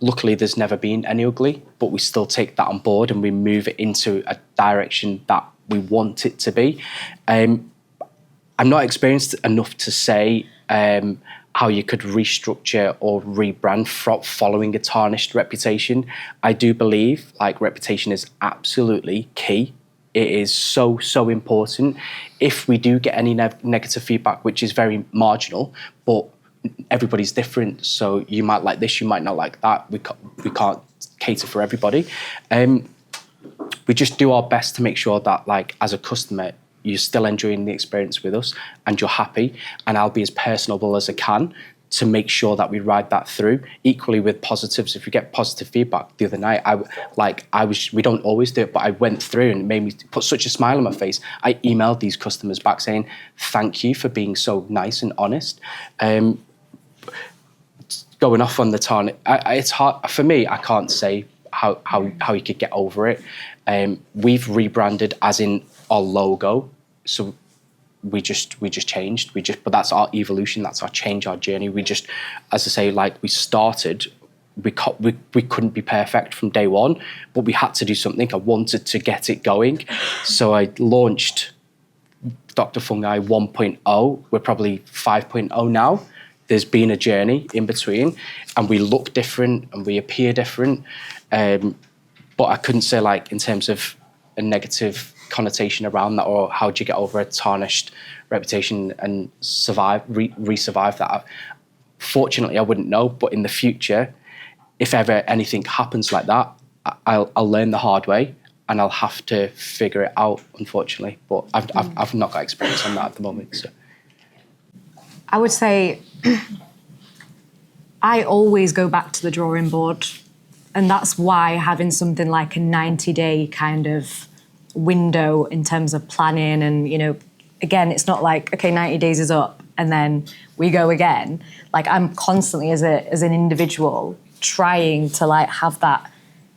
Luckily, there's never been any ugly, but we still take that on board and we move it into a direction that we want it to be. I'm not experienced enough to say how you could restructure or rebrand following a tarnished reputation. I do believe like reputation is absolutely key. It is so, so important. If we do get any negative feedback, which is very marginal, but everybody's different, so you might like this, you might not like that. We can't cater for everybody. We just do our best to make sure that, like, as a customer, you're still enjoying the experience with us and you're happy, and I'll be as personable as I can to make sure that we ride that through. Equally with positives, if you get positive feedback. The other night, we don't always do it, but I went through and it made me put such a smile on my face. I emailed these customers back saying, thank you for being so nice and honest. Going off on the tarn, it's hard for me. I can't say how you could get over it. We've rebranded as in our logo, so we just changed. But that's our evolution. That's our change, our journey. We just, as I say, like, we started. We couldn't be perfect from day one, but we had to do something. I wanted to get it going, so I launched Dr. Fungi 1.0. We're probably 5.0 now. There's been a journey in between, and we look different and we appear different. But I couldn't say, like, in terms of a negative connotation around that, or how do you get over a tarnished reputation and re-survive that. Fortunately, I wouldn't know, but in the future, if ever anything happens like that, I'll learn the hard way and I'll have to figure it out, unfortunately. But I've not got experience on that at the moment. So I would say I always go back to the drawing board, and that's why having something like a 90-day kind of window in terms of planning, and, you know, again, it's not like, okay, 90 days is up and then we go again. Like, I'm constantly as an individual trying to, like, have that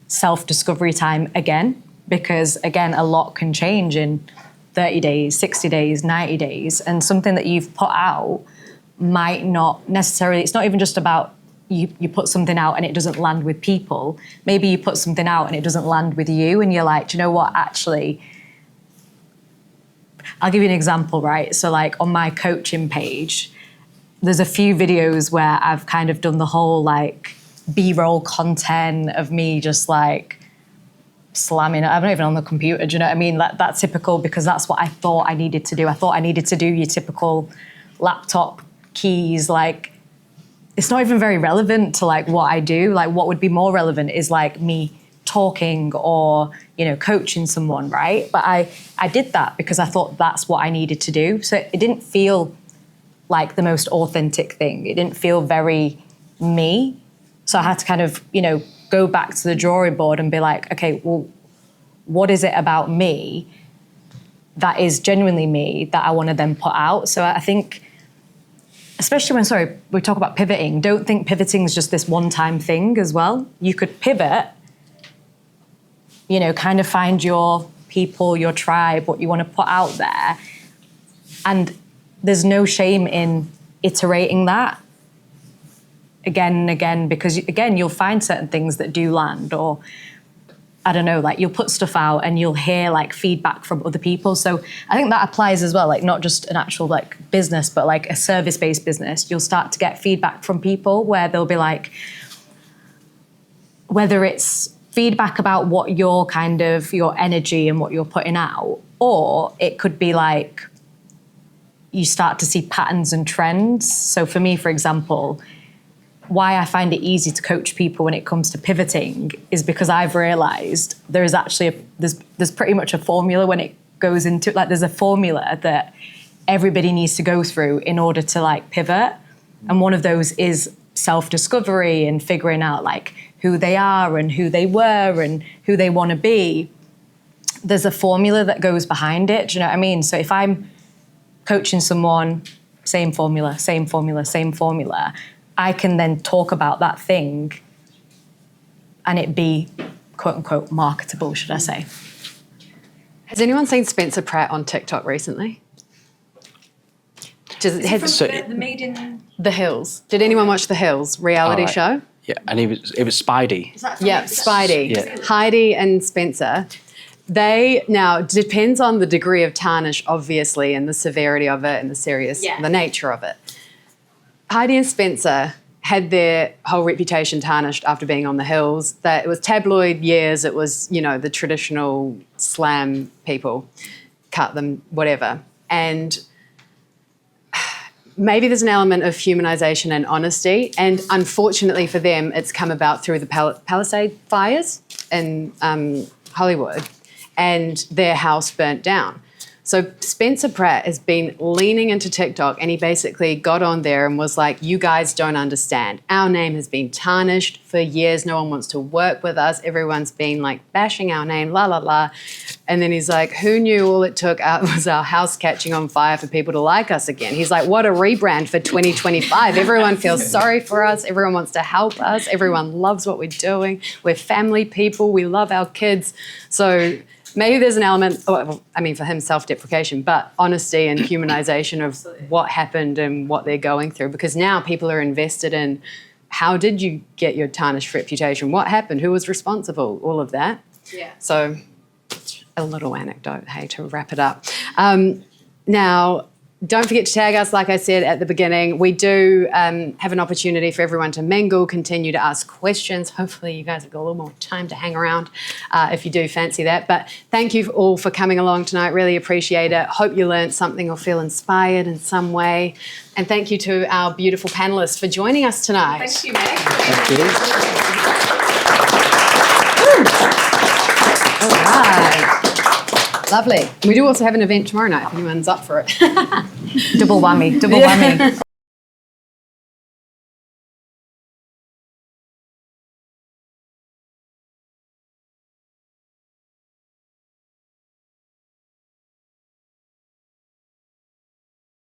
self-discovery time again, because, again, a lot can change in 30 days, 60 days, 90 days, and something that you've put out might not necessarily, it's not even just about you put something out and it doesn't land with people. Maybe you put something out and it doesn't land with you, and you're like, do you know what, actually, I'll give you an example, right? So, like, on my coaching page, there's a few videos where I've kind of done the whole, like, B-roll content of me just, like, slamming. I'm not even on the computer. Do you know what I mean? That's typical because that's what I thought I needed to do. I thought I needed to do your typical laptop keys. Like, it's not even very relevant to like what I do. Like, what would be more relevant is like me talking or, you know, coaching someone, right? But I did that because I thought that's what I needed to do. So it didn't feel like the most authentic thing. It didn't feel very me. So I had to kind of, you know, go back to the drawing board and be like, okay, well, what is it about me that is genuinely me that I want to then put out? So I think, especially when, we talk about pivoting, don't think pivoting is just this one-time thing as well. You could pivot, you know, kind of find your people, your tribe, what you want to put out there. And there's no shame in iterating that again and again, because again, you'll find certain things that do land, or I don't know, like you'll put stuff out and you'll hear like feedback from other people. So I think that applies as well, like not just an actual like business, but like a service-based business. You'll start to get feedback from people where they'll be like, whether it's feedback about what your kind of, your energy and what you're putting out, or it could be like, you start to see patterns and trends. So for me, for example, why I find it easy to coach people when it comes to pivoting is because I've realized there is actually there's pretty much a formula when it goes into, like there's a formula that everybody needs to go through in order to like pivot. And one of those is self-discovery and figuring out like who they are and who they were and who they want to be. There's a formula that goes behind it. Do you know what I mean? So if I'm coaching someone, same formula, same formula, same formula, I can then talk about that thing and it be quote unquote marketable, should I say. Has anyone seen Spencer Pratt on TikTok recently? The Made in The Hills. Did anyone watch The Hills reality show? Yeah, and it was Spidey. Yeah, Spidey. Yeah. Heidi and Spencer. They, now, depends on the degree of tarnish, obviously, and the severity of it and the nature of it. Heidi and Spencer had their whole reputation tarnished after being on The Hills. That it was tabloid years, it was, you know, the traditional slam people, cut them, whatever. And maybe there's an element of humanization and honesty. And unfortunately for them, it's come about through the Palisade fires in Hollywood, and their house burnt down. So Spencer Pratt has been leaning into TikTok, and he basically got on there and was like, you guys don't understand. Our name has been tarnished for years. No one wants to work with us. Everyone's been like bashing our name, la, la, la. And then he's like, who knew all it took was our house catching on fire for people to like us again? He's like, what a rebrand for 2025. Everyone feels sorry for us. Everyone wants to help us. Everyone loves what we're doing. We're family people. We love our kids. So maybe there's an element, I mean, for him, self-deprecation, but honesty and humanization of what happened and what they're going through. Because now people are invested in, how did you get your tarnished reputation? What happened? Who was responsible? All of that. Yeah. So a little anecdote, hey, to wrap it up. Now, don't forget to tag us, like I said at the beginning. We do have an opportunity for everyone to mingle, continue to ask questions. Hopefully you guys have got a little more time to hang around if you do fancy that. But thank you all for coming along tonight. Really appreciate it. Hope you learned something or feel inspired in some way. And thank you to our beautiful panellists for joining us tonight. Thank you, Meg. Thank you. All right. Lovely. We do also have an event tomorrow night if anyone's up for it. Double whammy.